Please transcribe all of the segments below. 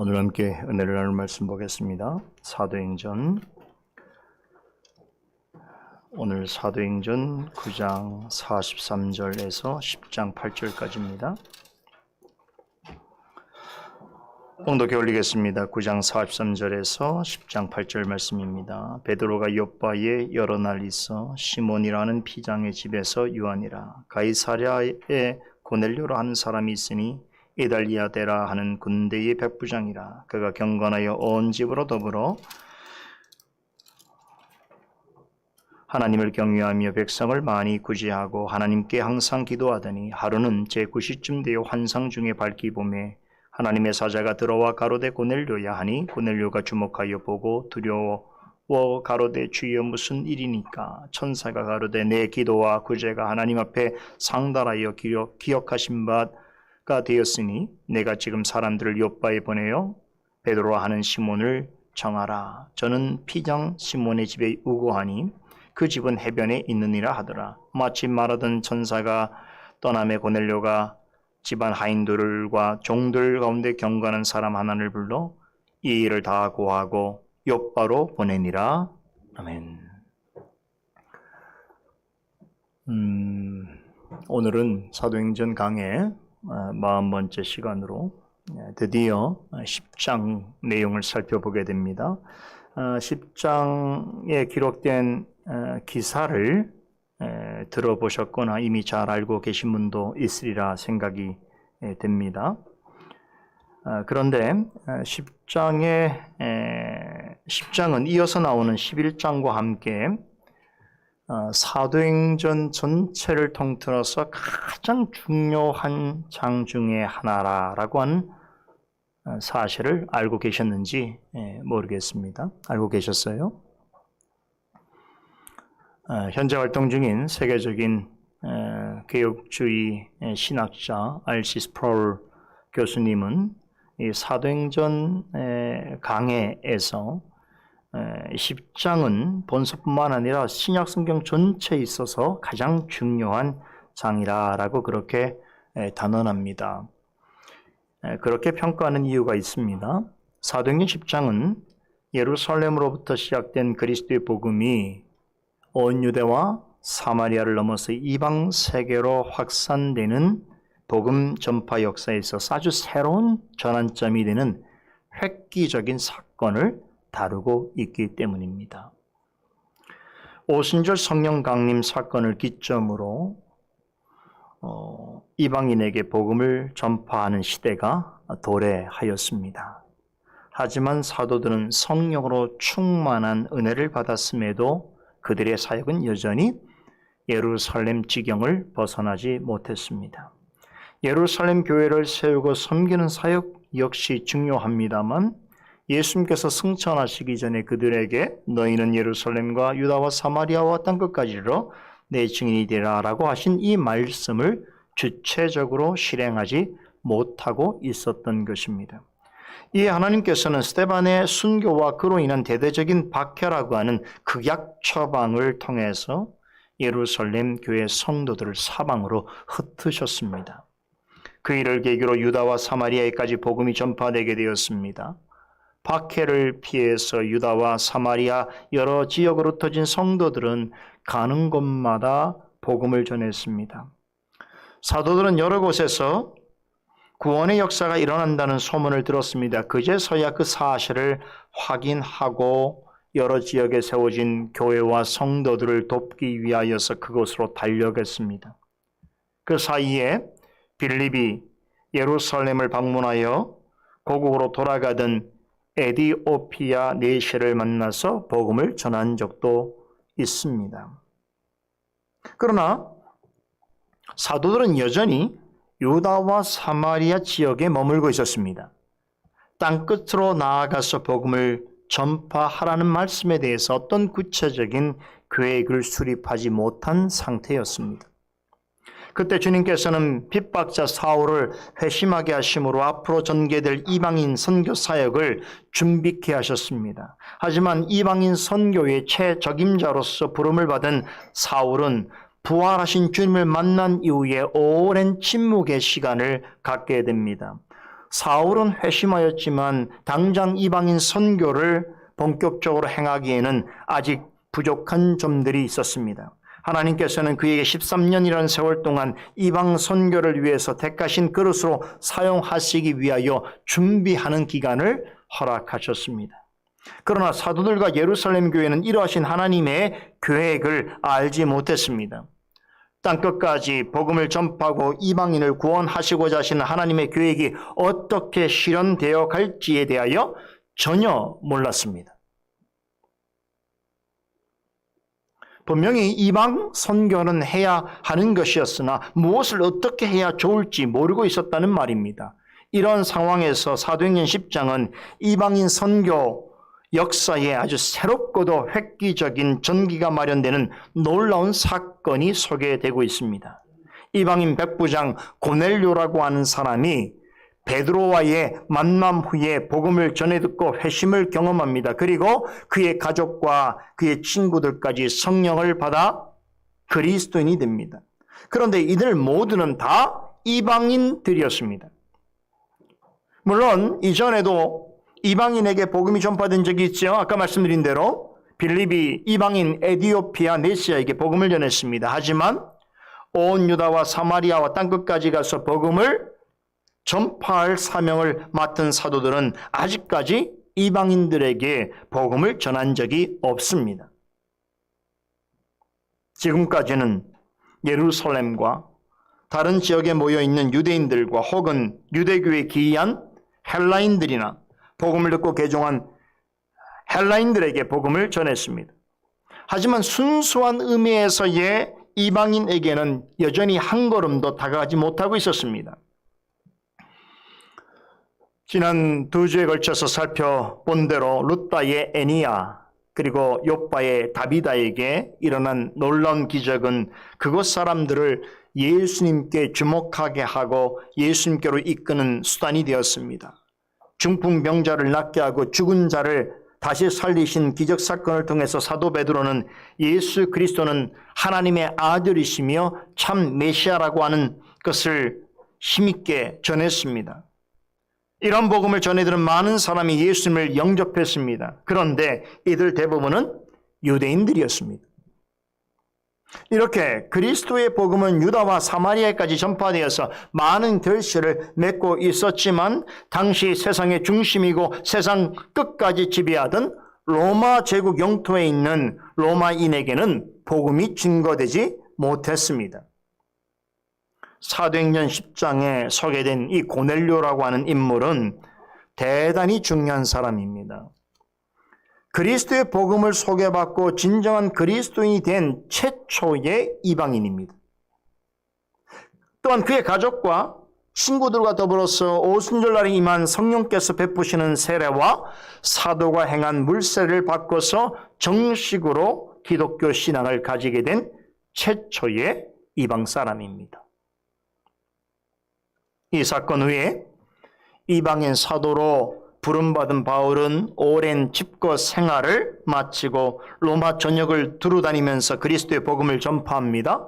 오늘 함께 은혜를 나눌 말씀 보겠습니다. 사도행전, 오늘 사도행전 9장 43절에서 10장 8절까지입니다. 봉독해 올리겠습니다. 9장 43절에서 10장 8절 말씀입니다. 베드로가 요빠에 여러 날 있어 시몬이라는 피장의 집에서 유하니라. 가이사랴에 고넬료라 하는 사람이 있으니 이달리아데라 하는 군대의 백부장이라. 그가 경건하여 온 집으로 더불어 하나님을 경외하며 백성을 많이 구제하고 하나님께 항상 기도하더니 하루는 제9시쯤 되어 환상 중에 밝기 보매 하나님의 사자가 들어와 가로되 고넬료야 하니 고넬료가 주목하여 보고 두려워 가로되 주여 무슨 일이니까. 천사가 가로되 내 기도와 구제가 하나님 앞에 상달하여 기억하신 바가 되었으니 내가 지금 사람들을 요빠에 보내어 베드로라 하는 시몬을 정하라. 저는 피장 시몬의 집에 우거하니 그 집은 해변에 있느니라 하더라. 마치 말하던 천사가 떠남에 고넬료가 집안 하인들과 종들 가운데 경건한 사람 하나를 불러 이 일을 다 고하고 요빠로 보내니라. 아멘. 오늘은 사도행전 강의 40번째 시간으로 드디어 10장 내용을 살펴보게 됩니다. 10장에 기록된 기사를 들어보셨거나 이미 잘 알고 계신 분도 있으리라 생각이 됩니다. 그런데 10장은 이어서 나오는 11장과 함께 사도행전 전체를 통틀어서 가장 중요한 장 중에 하나라고 하는 사실을 알고 계셨는지 모르겠습니다. 알고 계셨어요? 현재 활동 중인 세계적인 개혁주의 신학자 R.C. 스프롤 교수님은 이 사도행전 강해에서 10장은 본서뿐만 아니라 신약 성경 전체에 있어서 가장 중요한 장이라고 그렇게 단언합니다. 그렇게 평가하는 이유가 있습니다. 사도행전 10장은 예루살렘으로부터 시작된 그리스도의 복음이 온 유대와 사마리아를 넘어서 이방 세계로 확산되는 복음 전파 역사에 있어서 아주 새로운 전환점이 되는 획기적인 사건을 다루고 있기 때문입니다. 오순절 성령 강림 사건을 기점으로 이방인에게 복음을 전파하는 시대가 도래하였습니다. 하지만 사도들은 성령으로 충만한 은혜를 받았음에도 그들의 사역은 여전히 예루살렘 지경을 벗어나지 못했습니다. 예루살렘 교회를 세우고 섬기는 사역 역시 중요합니다만 예수님께서 승천하시기 전에 그들에게 너희는 예루살렘과 유다와 사마리아와 땅끝까지 이르러 내 증인이 되라라고 하신 이 말씀을 주체적으로 실행하지 못하고 있었던 것입니다. 이 하나님께서는 스데반의 순교와 그로 인한 대대적인 박해라고 하는 극약 처방을 통해서 예루살렘 교회 성도들을 사방으로 흩으셨습니다. 그 일을 계기로 유다와 사마리아에까지 복음이 전파되게 되었습니다. 박해를 피해서 유다와 사마리아 여러 지역으로 흩어진 성도들은 가는 곳마다 복음을 전했습니다. 사도들은 여러 곳에서 구원의 역사가 일어난다는 소문을 들었습니다. 그제서야 그 사실을 확인하고 여러 지역에 세워진 교회와 성도들을 돕기 위하여서 그곳으로 달려갔습니다. 그 사이에 빌립이 예루살렘을 방문하여 고국으로 돌아가던 에디오피아 내시를 만나서 복음을 전한 적도 있습니다. 그러나 사도들은 여전히 유다와 사마리아 지역에 머물고 있었습니다. 땅끝으로 나아가서 복음을 전파하라는 말씀에 대해서 어떤 구체적인 계획을 수립하지 못한 상태였습니다. 그때 주님께서는 핍박자 사울을 회심하게 하심으로 앞으로 전개될 이방인 선교 사역을 준비케 하셨습니다. 하지만 이방인 선교의 최적임자로서 부름을 받은 사울은 부활하신 주님을 만난 이후에 오랜 침묵의 시간을 갖게 됩니다. 사울은 회심하였지만 당장 이방인 선교를 본격적으로 행하기에는 아직 부족한 점들이 있었습니다. 하나님께서는 그에게 13년이라는 세월 동안 이방 선교를 위해서 택하신 그릇으로 사용하시기 위하여 준비하는 기간을 허락하셨습니다. 그러나 사도들과 예루살렘 교회는 이러하신 하나님의 계획을 알지 못했습니다. 땅끝까지 복음을 전파하고 이방인을 구원하시고자 하시는 하나님의 계획이 어떻게 실현되어 갈지에 대하여 전혀 몰랐습니다. 분명히 이방 선교는 해야 하는 것이었으나 무엇을 어떻게 해야 좋을지 모르고 있었다는 말입니다. 이런 상황에서 사도행전 10장은 이방인 선교 역사에 아주 새롭고도 획기적인 전기가 마련되는 놀라운 사건이 소개되고 있습니다. 이방인 백부장 고넬료라고 하는 사람이 베드로와의 만남 후에 복음을 전해 듣고 회심을 경험합니다. 그리고 그의 가족과 그의 친구들까지 성령을 받아 그리스도인이 됩니다. 그런데 이들 모두는 다 이방인들이었습니다. 물론 이전에도 이방인에게 복음이 전파된 적이 있죠. 아까 말씀드린 대로 빌립이 이방인 에디오피아 네시아에게 복음을 전했습니다. 하지만 온 유다와 사마리아와 땅끝까지 가서 복음을 전파할 사명을 맡은 사도들은 아직까지 이방인들에게 복음을 전한 적이 없습니다. 지금까지는 예루살렘과 다른 지역에 모여있는 유대인들과 혹은 유대교에 기이한 헬라인들이나 복음을 듣고 개종한 헬라인들에게 복음을 전했습니다. 하지만 순수한 의미에서의 이방인에게는 여전히 한 걸음도 다가가지 못하고 있었습니다. 지난 2주에 걸쳐서 살펴본 대로 룻다의 에니야 그리고 욥바의 다비다에게 일어난 놀라운 기적은 그곳 사람들을 예수님께 주목하게 하고 예수님께로 이끄는 수단이 되었습니다. 중풍병자를 낫게 하고 죽은 자를 다시 살리신 기적사건을 통해서 사도 베드로는 예수 그리스도는 하나님의 아들이시며 참 메시아라고 하는 것을 힘있게 전했습니다. 이런 복음을 전해들은 많은 사람이 예수님을 영접했습니다. 그런데 이들 대부분은 유대인들이었습니다. 이렇게 그리스도의 복음은 유다와 사마리아까지 전파되어서 많은 결실을 맺고 있었지만 당시 세상의 중심이고 세상 끝까지 지배하던 로마 제국 영토에 있는 로마인에게는 복음이 증거되지 못했습니다. 사도행전 10장에 소개된 이 고넬료라고 하는 인물은 대단히 중요한 사람입니다. 그리스도의 복음을 소개받고 진정한 그리스도인이 된 최초의 이방인입니다. 또한 그의 가족과 친구들과 더불어서 오순절날에 임한 성령께서 베푸시는 세례와 사도가 행한 물세를 바꿔서 정식으로 기독교 신앙을 가지게 된 최초의 이방 사람입니다. 이 사건 후에 이방인 사도로 부름받은 바울은 오랜 집거 생활을 마치고 로마 전역을 두루다니면서 그리스도의 복음을 전파합니다.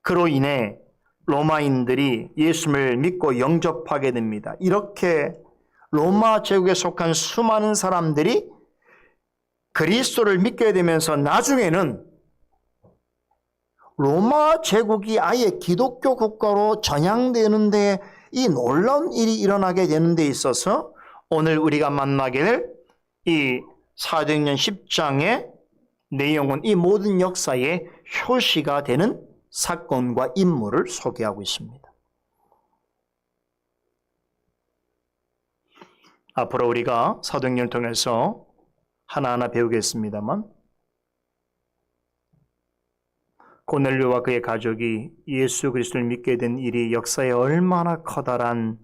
그로 인해 로마인들이 예수를 믿고 영접하게 됩니다. 이렇게 로마 제국에 속한 수많은 사람들이 그리스도를 믿게 되면서 나중에는 로마 제국이 아예 기독교 국가로 전향되는데 이 놀라운 일이 일어나게 되는 데 있어서 오늘 우리가 만나게 될 이 사도행전 10장의 내용은 이 모든 역사의 효시가 되는 사건과 인물을 소개하고 있습니다. 앞으로 우리가 사도행전을 통해서 하나하나 배우겠습니다만 고넬료와 그의 가족이 예수 그리스도를 믿게 된 일이 역사에 얼마나 커다란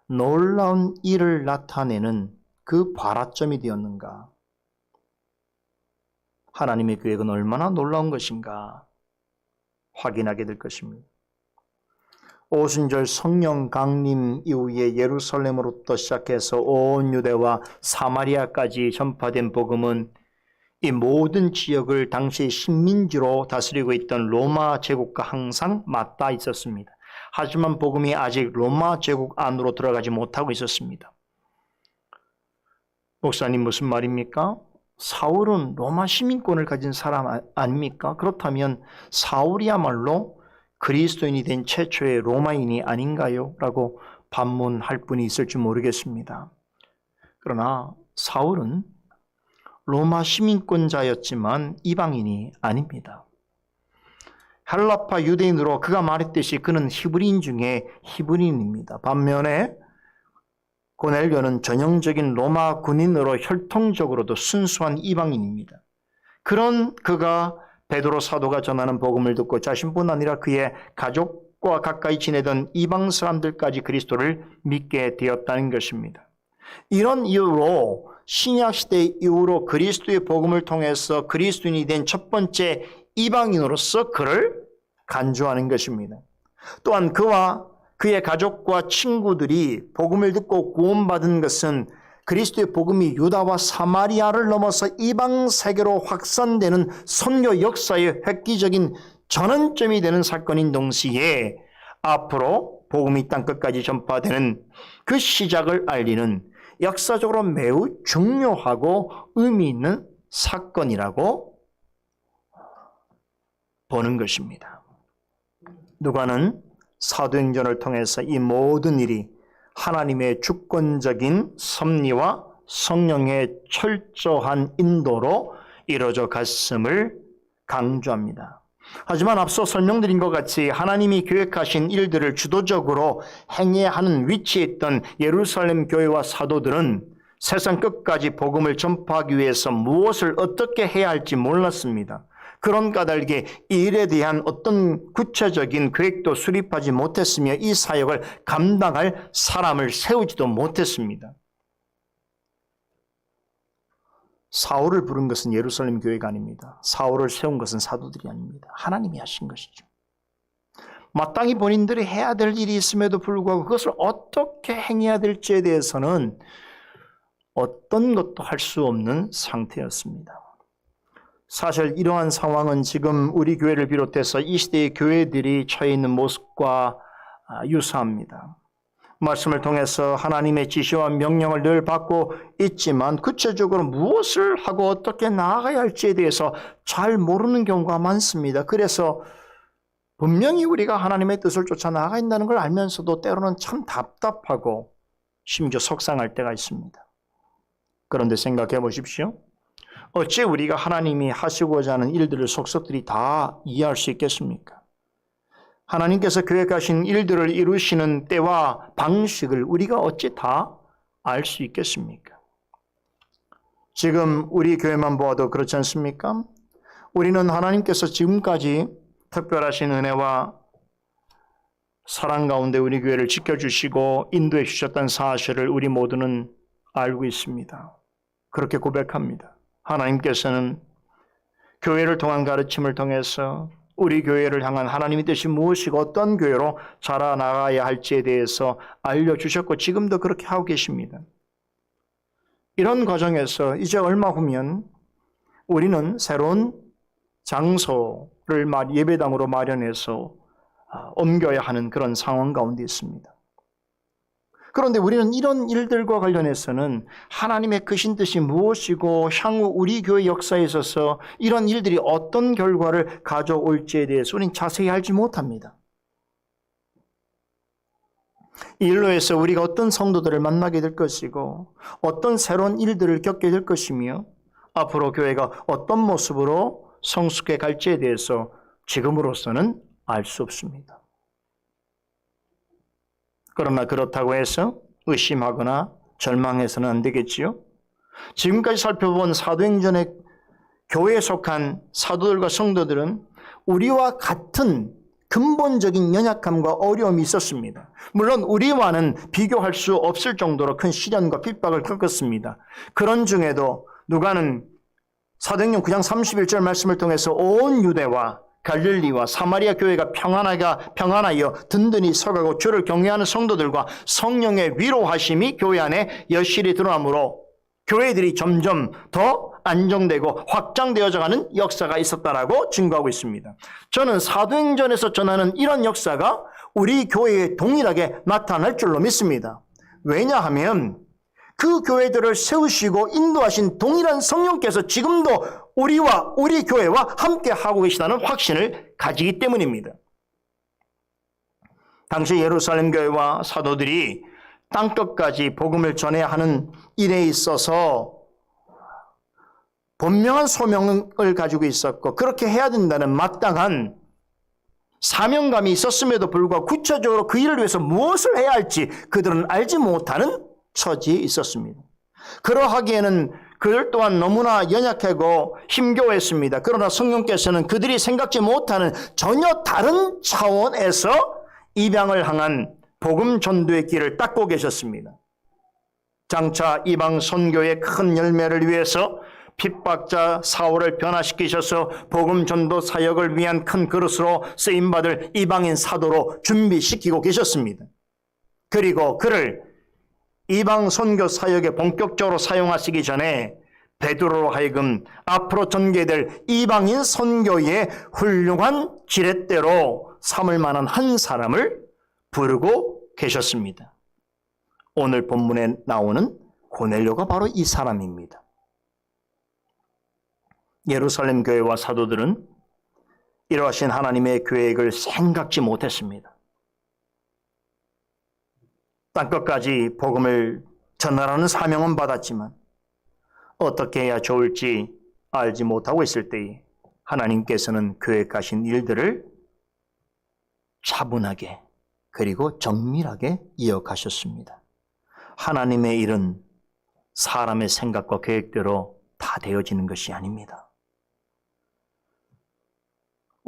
놀라운 일을 나타내는 그 발화점이 되었는가. 하나님의 계획은 얼마나 놀라운 것인가 확인하게 될 것입니다. 오순절 성령 강림 이후에 예루살렘으로부터 시작해서 온 유대와 사마리아까지 전파된 복음은 이 모든 지역을 당시 식민지로 다스리고 있던 로마 제국과 항상 맞닿아 있었습니다. 하지만 복음이 아직 로마 제국 안으로 들어가지 못하고 있었습니다. 목사님 무슨 말입니까? 사울은 로마 시민권을 가진 사람 아닙니까? 그렇다면 사울이야말로 그리스도인이 된 최초의 로마인이 아닌가요? 라고 반문할 분이 있을지 모르겠습니다. 그러나 사울은 로마 시민권자였지만 이방인이 아닙니다. 헬라파 유대인으로 그가 말했듯이 그는 히브리인 중에 히브리인입니다. 반면에 고넬료는 전형적인 로마 군인으로 혈통적으로도 순수한 이방인입니다. 그런 그가 베드로 사도가 전하는 복음을 듣고 자신뿐 아니라 그의 가족과 가까이 지내던 이방 사람들까지 그리스도를 믿게 되었다는 것입니다. 이런 이유로 신약시대 이후로 그리스도의 복음을 통해서 그리스도인이 된 첫 번째 이방인으로서 그를 간주하는 것입니다. 또한 그와 그의 가족과 친구들이 복음을 듣고 구원받은 것은 그리스도의 복음이 유다와 사마리아를 넘어서 이방 세계로 확산되는 선교 역사의 획기적인 전환점이 되는 사건인 동시에 앞으로 복음이 땅끝까지 전파되는 그 시작을 알리는 역사적으로 매우 중요하고 의미 있는 사건이라고 보는 것입니다. 누가는 사도행전을 통해서 이 모든 일이 하나님의 주권적인 섭리와 성령의 철저한 인도로 이루어져 갔음을 강조합니다. 하지만 앞서 설명드린 것 같이 하나님이 계획하신 일들을 주도적으로 행해야 하는 위치에 있던 예루살렘 교회와 사도들은 세상 끝까지 복음을 전파하기 위해서 무엇을 어떻게 해야 할지 몰랐습니다. 그런 까닭에 이 일에 대한 어떤 구체적인 계획도 수립하지 못했으며 이 사역을 감당할 사람을 세우지도 못했습니다. 사울을 부른 것은 예루살렘 교회가 아닙니다. 사울을 세운 것은 사도들이 아닙니다. 하나님이 하신 것이죠. 마땅히 본인들이 해야 될 일이 있음에도 불구하고 그것을 어떻게 행해야 될지에 대해서는 어떤 것도 할 수 없는 상태였습니다. 사실 이러한 상황은 지금 우리 교회를 비롯해서 이 시대의 교회들이 처해 있는 모습과 유사합니다. 말씀을 통해서 하나님의 지시와 명령을 늘 받고 있지만 구체적으로 무엇을 하고 어떻게 나아가야 할지에 대해서 잘 모르는 경우가 많습니다. 그래서 분명히 우리가 하나님의 뜻을 쫓아 나아가 있다는 걸 알면서도 때로는 참 답답하고 심지어 속상할 때가 있습니다. 그런데 생각해 보십시오. 어찌 우리가 하나님이 하시고자 하는 일들을 속속들이 다 이해할 수 있겠습니까? 하나님께서 계획하신 일들을 이루시는 때와 방식을 우리가 어찌 다 알 수 있겠습니까? 지금 우리 교회만 보아도 그렇지 않습니까? 우리는 하나님께서 지금까지 특별하신 은혜와 사랑 가운데 우리 교회를 지켜주시고 인도해 주셨다는 사실을 우리 모두는 알고 있습니다. 그렇게 고백합니다. 하나님께서는 교회를 통한 가르침을 통해서 우리 교회를 향한 하나님의 뜻이 무엇이고 어떤 교회로 자라나가야 할지에 대해서 알려주셨고 지금도 그렇게 하고 계십니다. 이런 과정에서 이제 얼마 후면 우리는 새로운 장소를 예배당으로 마련해서 옮겨야 하는 그런 상황 가운데 있습니다. 그런데 우리는 이런 일들과 관련해서는 하나님의 크신 뜻이 무엇이고 향후 우리 교회 역사에 있어서 이런 일들이 어떤 결과를 가져올지에 대해서 우리는 자세히 알지 못합니다. 이 일로 해서 우리가 어떤 성도들을 만나게 될 것이고 어떤 새로운 일들을 겪게 될 것이며 앞으로 교회가 어떤 모습으로 성숙해 갈지에 대해서 지금으로서는 알 수 없습니다. 그러나 그렇다고 해서 의심하거나 절망해서는 안 되겠지요. 지금까지 살펴본 사도행전의 교회에 속한 사도들과 성도들은 우리와 같은 근본적인 연약함과 어려움이 있었습니다. 물론 우리와는 비교할 수 없을 정도로 큰 시련과 핍박을 겪었습니다. 그런 중에도 누가는 사도행전 9장 31절 말씀을 통해서 온 유대와 갈릴리와 사마리아 교회가 평안하여 든든히 서가고 주를 경외하는 성도들과 성령의 위로하심이 교회 안에 여실히 드러나므로 교회들이 점점 더 안정되고 확장되어져 가는 역사가 있었다라고 증거하고 있습니다. 저는 사도행전에서 전하는 이런 역사가 우리 교회에 동일하게 나타날 줄로 믿습니다. 왜냐하면 그 교회들을 세우시고 인도하신 동일한 성령께서 지금도 우리와 우리 교회와 함께 하고 계시다는 확신을 가지기 때문입니다. 당시 예루살렘 교회와 사도들이 땅끝까지 복음을 전해야 하는 일에 있어서 분명한 소명을 가지고 있었고 그렇게 해야 된다는 마땅한 사명감이 있었음에도 불구하고 구체적으로 그 일을 위해서 무엇을 해야 할지 그들은 알지 못하는 처지에 있었습니다. 그러하기에는 그들 또한 너무나 연약하고 힘겨워했습니다. 그러나 성령께서는 그들이 생각지 못하는 전혀 다른 차원에서 이방을 향한 복음 전도의 길을 닦고 계셨습니다. 장차 이방 선교의 큰 열매를 위해서 핍박자 사울을 변화시키셔서 복음 전도 사역을 위한 큰 그릇으로 쓰임받을 이방인 사도로 준비시키고 계셨습니다. 그리고 그를 이방 선교 사역에 본격적으로 사용하시기 전에 베드로로 하여금 앞으로 전개될 이방인 선교의 훌륭한 지렛대로 삼을 만한 한 사람을 부르고 계셨습니다. 오늘 본문에 나오는 고넬료가 바로 이 사람입니다. 예루살렘 교회와 사도들은 이러하신 하나님의 계획을 생각지 못했습니다. 땅끝까지 복음을 전하라는 사명은 받았지만 어떻게 해야 좋을지 알지 못하고 있을 때에 하나님께서는 계획하신 일들을 차분하게 그리고 정밀하게 이어가셨습니다. 하나님의 일은 사람의 생각과 계획대로 다 되어지는 것이 아닙니다.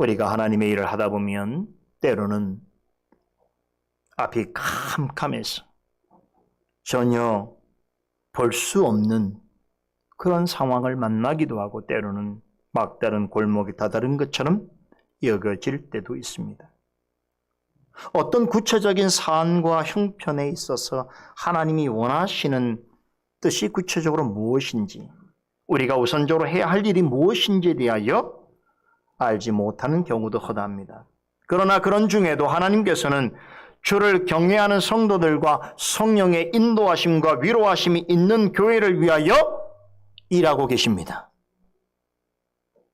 우리가 하나님의 일을 하다 보면 때로는 앞이 캄캄해서 전혀 볼 수 없는 그런 상황을 만나기도 하고 때로는 막다른 골목이 다다른 것처럼 여겨질 때도 있습니다. 어떤 구체적인 사안과 형편에 있어서 하나님이 원하시는 뜻이 구체적으로 무엇인지 우리가 우선적으로 해야 할 일이 무엇인지에 대하여 알지 못하는 경우도 허다합니다. 그러나 그런 중에도 하나님께서는 주를 경외하는 성도들과 성령의 인도하심과 위로하심이 있는 교회를 위하여 일하고 계십니다.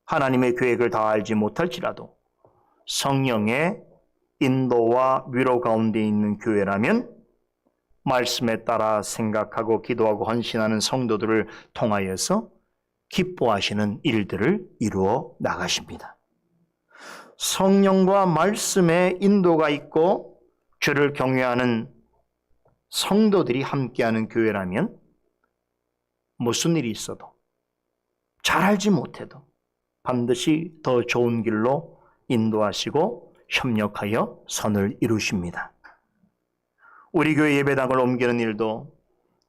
하나님의 계획을 다 알지 못할지라도 성령의 인도와 위로 가운데 있는 교회라면 말씀에 따라 생각하고 기도하고 헌신하는 성도들을 통하여서 기뻐하시는 일들을 이루어 나가십니다. 성령과 말씀의 인도가 있고 주를 경외하는 성도들이 함께하는 교회라면 무슨 일이 있어도 잘 알지 못해도 반드시 더 좋은 길로 인도하시고 협력하여 선을 이루십니다. 우리 교회 예배당을 옮기는 일도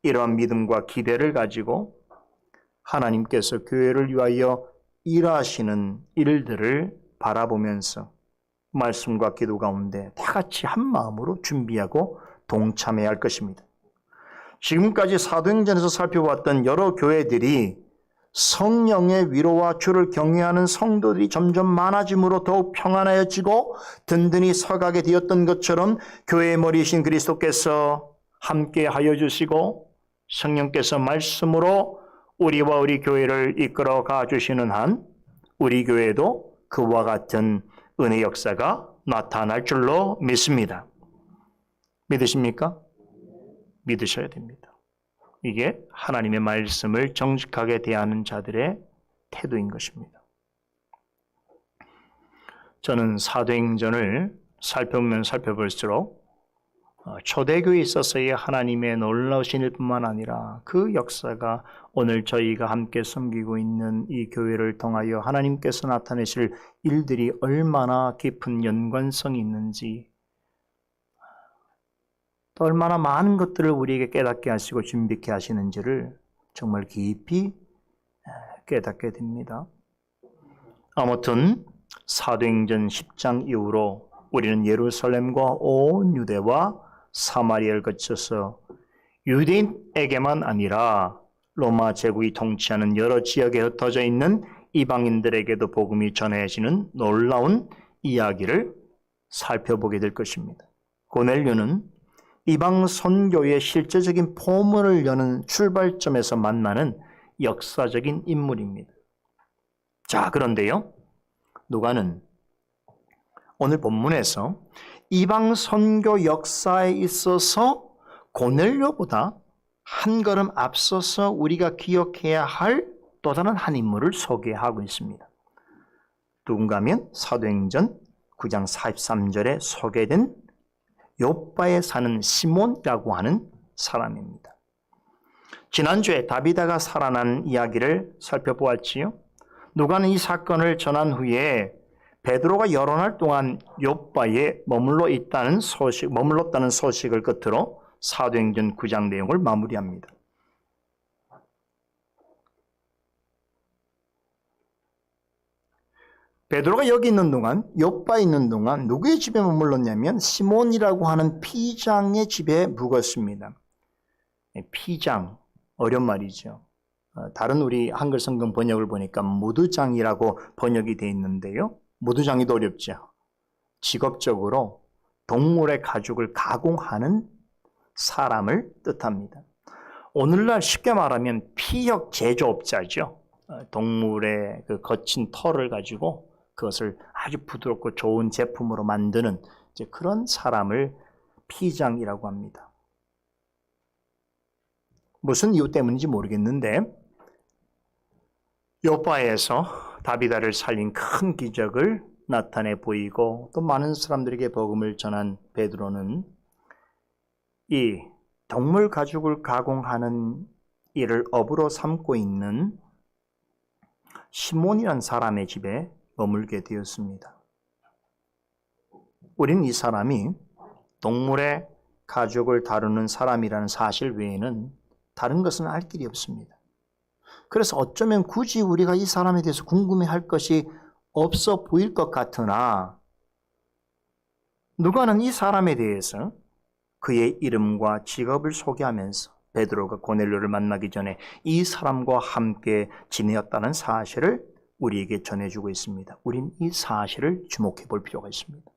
이러한 믿음과 기대를 가지고 하나님께서 교회를 위하여 일하시는 일들을 바라보면서 말씀과 기도 가운데 다 같이 한 마음으로 준비하고 동참해야 할 것입니다. 지금까지 사도행전에서 살펴봤던 여러 교회들이 성령의 위로와 주를 경외하는 성도들이 점점 많아짐으로 더욱 평안해지고 든든히 서가게 되었던 것처럼 교회의 머리이신 그리스도께서 함께하여 주시고 성령께서 말씀으로 우리와 우리 교회를 이끌어 가주시는 한 우리 교회도 그와 같은 은혜 역사가 나타날 줄로 믿습니다. 믿으십니까? 믿으셔야 됩니다. 이게 하나님의 말씀을 정직하게 대하는 자들의 태도인 것입니다. 저는 사도행전을 살펴보면 살펴볼수록 초대교회에 있어서의 하나님의 놀라우신 일뿐만 아니라 그 역사가 오늘 저희가 함께 섬기고 있는 이 교회를 통하여 하나님께서 나타내실 일들이 얼마나 깊은 연관성이 있는지 또 얼마나 많은 것들을 우리에게 깨닫게 하시고 준비케 하시는지를 정말 깊이 깨닫게 됩니다. 아무튼 사도행전 10장 이후로 우리는 예루살렘과 온 유대와 사마리아를 거쳐서 유대인에게만 아니라 로마 제국이 통치하는 여러 지역에 흩어져 있는 이방인들에게도 복음이 전해지는 놀라운 이야기를 살펴보게 될 것입니다. 고넬료는 이방 선교의 실제적인 포문을 여는 출발점에서 만나는 역사적인 인물입니다. 자, 그런데요, 누가는 오늘 본문에서 이방 선교 역사에 있어서 고넬료보다 한 걸음 앞서서 우리가 기억해야 할 또 다른 한 인물을 소개하고 있습니다. 누군가 하면 사도행전 9장 43절에 소개된 요빠에 사는 시몬이라고 하는 사람입니다. 지난주에 다비다가 살아난 이야기를 살펴보았지요. 누가는 이 사건을 전한 후에 베드로가 여러 날 동안 요빠에 머물렀다는 소식을 끝으로 사도행전 9장 내용을 마무리합니다. 베드로가 여기 있는 동안, 요빠에 있는 동안 누구의 집에 머물렀냐면 시몬이라고 하는 피장의 집에 묵었습니다. 피장, 어려운 말이죠. 다른 우리 한글 성경 번역을 보니까 무드장이라고 번역이 되어 있는데요. 무드장이도 어렵죠. 직업적으로 동물의 가죽을 가공하는 사람을 뜻합니다. 오늘날 쉽게 말하면 피혁 제조업자죠. 동물의 그 거친 털을 가지고 그것을 아주 부드럽고 좋은 제품으로 만드는 이제 그런 사람을 피장이라고 합니다. 무슨 이유 때문인지 모르겠는데 요빠에서 다비다를 살린 큰 기적을 나타내 보이고 또 많은 사람들에게 복음을 전한 베드로는 이 동물 가죽을 가공하는 일을 업으로 삼고 있는 시몬이라는 사람의 집에 머물게 되었습니다. 우리는 이 사람이 동물의 가죽을 다루는 사람이라는 사실 외에는 다른 것은 알 길이 없습니다. 그래서 어쩌면 굳이 우리가 이 사람에 대해서 궁금해할 것이 없어 보일 것 같으나 누가는 이 사람에 대해서 그의 이름과 직업을 소개하면서 베드로가 고넬료를 만나기 전에 이 사람과 함께 지내었다는 사실을 우리에게 전해주고 있습니다. 우린 이 사실을 주목해 볼 필요가 있습니다.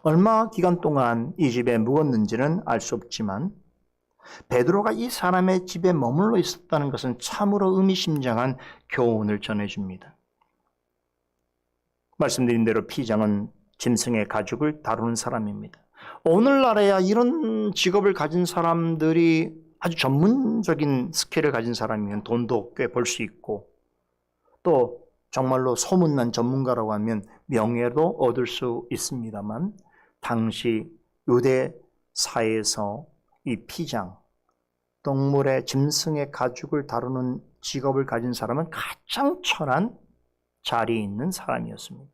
얼마 기간 동안 이 집에 묵었는지는 알 수 없지만 베드로가 이 사람의 집에 머물러 있었다는 것은 참으로 의미심장한 교훈을 전해줍니다. 말씀드린 대로 피장은 짐승의 가죽을 다루는 사람입니다. 오늘날에야 이런 직업을 가진 사람들이 아주 전문적인 스킬을 가진 사람이면 돈도 꽤 벌 수 있고 또 정말로 소문난 전문가라고 하면 명예도 얻을 수 있습니다만 당시 유대 사회에서 이 피장, 동물의 짐승의 가죽을 다루는 직업을 가진 사람은 가장 천한 자리에 있는 사람이었습니다.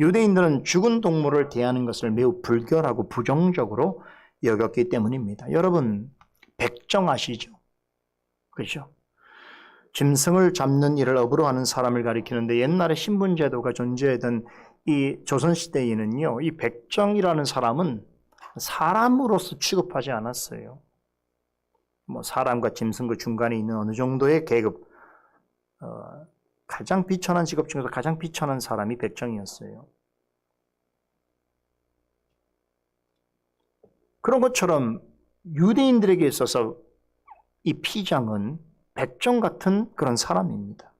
유대인들은 죽은 동물을 대하는 것을 매우 불결하고 부정적으로 여겼기 때문입니다. 여러분, 백정 아시죠? 그렇죠? 짐승을 잡는 일을 업으로 하는 사람을 가리키는데 옛날에 신분제도가 존재하던 이 조선시대에는요, 이 백정이라는 사람은 사람으로서 취급하지 않았어요. 사람과 짐승 그 중간에 있는 어느 정도의 계급, 가장 비천한 직업 중에서 가장 비천한 사람이 백정이었어요. 그런 것처럼 유대인들에게 있어서 이 피장은 백정 같은 그런 사람입니다.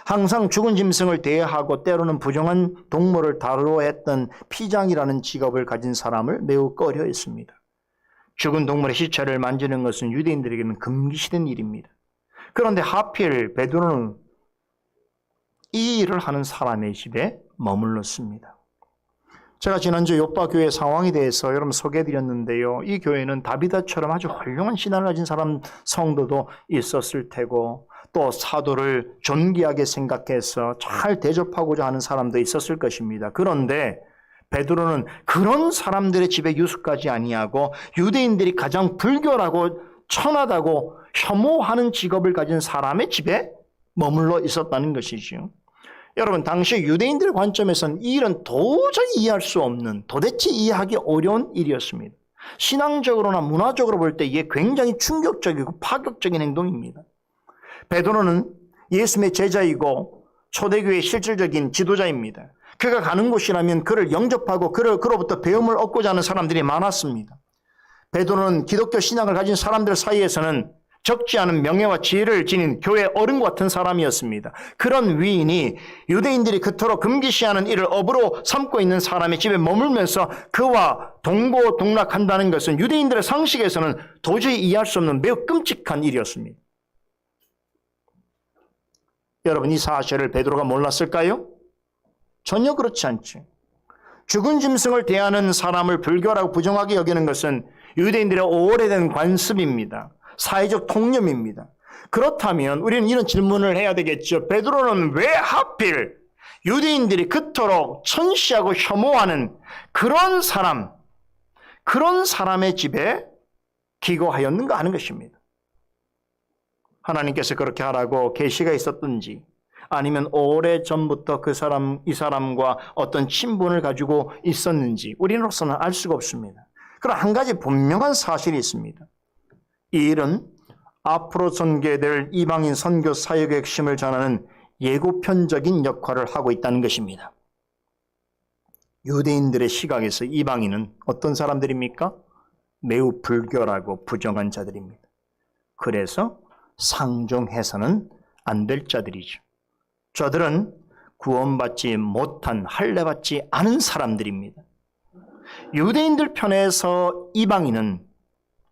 항상 죽은 짐승을 대하고 때로는 부정한 동물을 다루어 했던 피장이라는 직업을 가진 사람을 매우 꺼려했습니다. 죽은 동물의 시체를 만지는 것은 유대인들에게는 금기시된 일입니다. 그런데 하필 베드로는 이 일을 하는 사람의 집에 머물렀습니다. 제가 지난주 요빠 교회 상황에 대해서 여러분 소개해드렸는데요. 이 교회는 다비다처럼 아주 훌륭한 신앙을 가진 사람 성도도 있었을 테고 또 사도를 존귀하게 생각해서 잘 대접하고자 하는 사람도 있었을 것입니다. 그런데 베드로는 그런 사람들의 집에 유숙하지 아니하고 유대인들이 가장 불결하고 천하다고 혐오하는 직업을 가진 사람의 집에 머물러 있었다는 것이죠. 여러분, 당시 유대인들의 관점에서는 이 일은 도저히 이해할 수 없는, 도대체 이해하기 어려운 일이었습니다. 신앙적으로나 문화적으로 볼 때 이게 굉장히 충격적이고 파격적인 행동입니다. 베드로는 예수님의 제자이고 초대교회의 실질적인 지도자입니다. 그가 가는 곳이라면 그를 영접하고 그로부터 배움을 얻고자 하는 사람들이 많았습니다. 베드로는 기독교 신앙을 가진 사람들 사이에서는 적지 않은 명예와 지혜를 지닌 교회 어른과 같은 사람이었습니다. 그런 위인이 유대인들이 그토록 금기시하는 일을 업으로 삼고 있는 사람의 집에 머물면서 그와 동고동락한다는 것은 유대인들의 상식에서는 도저히 이해할 수 없는 매우 끔찍한 일이었습니다. 여러분, 이 사실을 베드로가 몰랐을까요? 전혀 그렇지 않죠. 죽은 짐승을 대하는 사람을 불교라고 부정하게 여기는 것은 유대인들의 오래된 관습입니다. 사회적 통념입니다. 그렇다면 우리는 이런 질문을 해야 되겠죠. 베드로는 왜 하필 유대인들이 그토록 천시하고 혐오하는 그런 사람의 집에 기거하였는가 하는 것입니다. 하나님께서 그렇게 하라고 계시가 있었든지 아니면 오래전부터 이 사람과 어떤 친분을 가지고 있었는지 우리로서는 알 수가 없습니다. 그러나 한 가지 분명한 사실이 있습니다. 이 일은 앞으로 전개될 이방인 선교 사역의 핵심을 전하는 예고편적인 역할을 하고 있다는 것입니다. 유대인들의 시각에서 이방인은 어떤 사람들입니까? 매우 불결하고 부정한 자들입니다. 그래서 상종해서는 안 될 자들이죠. 저들은 구원받지 못한, 할례받지 않은 사람들입니다. 유대인들 편에서 이방인은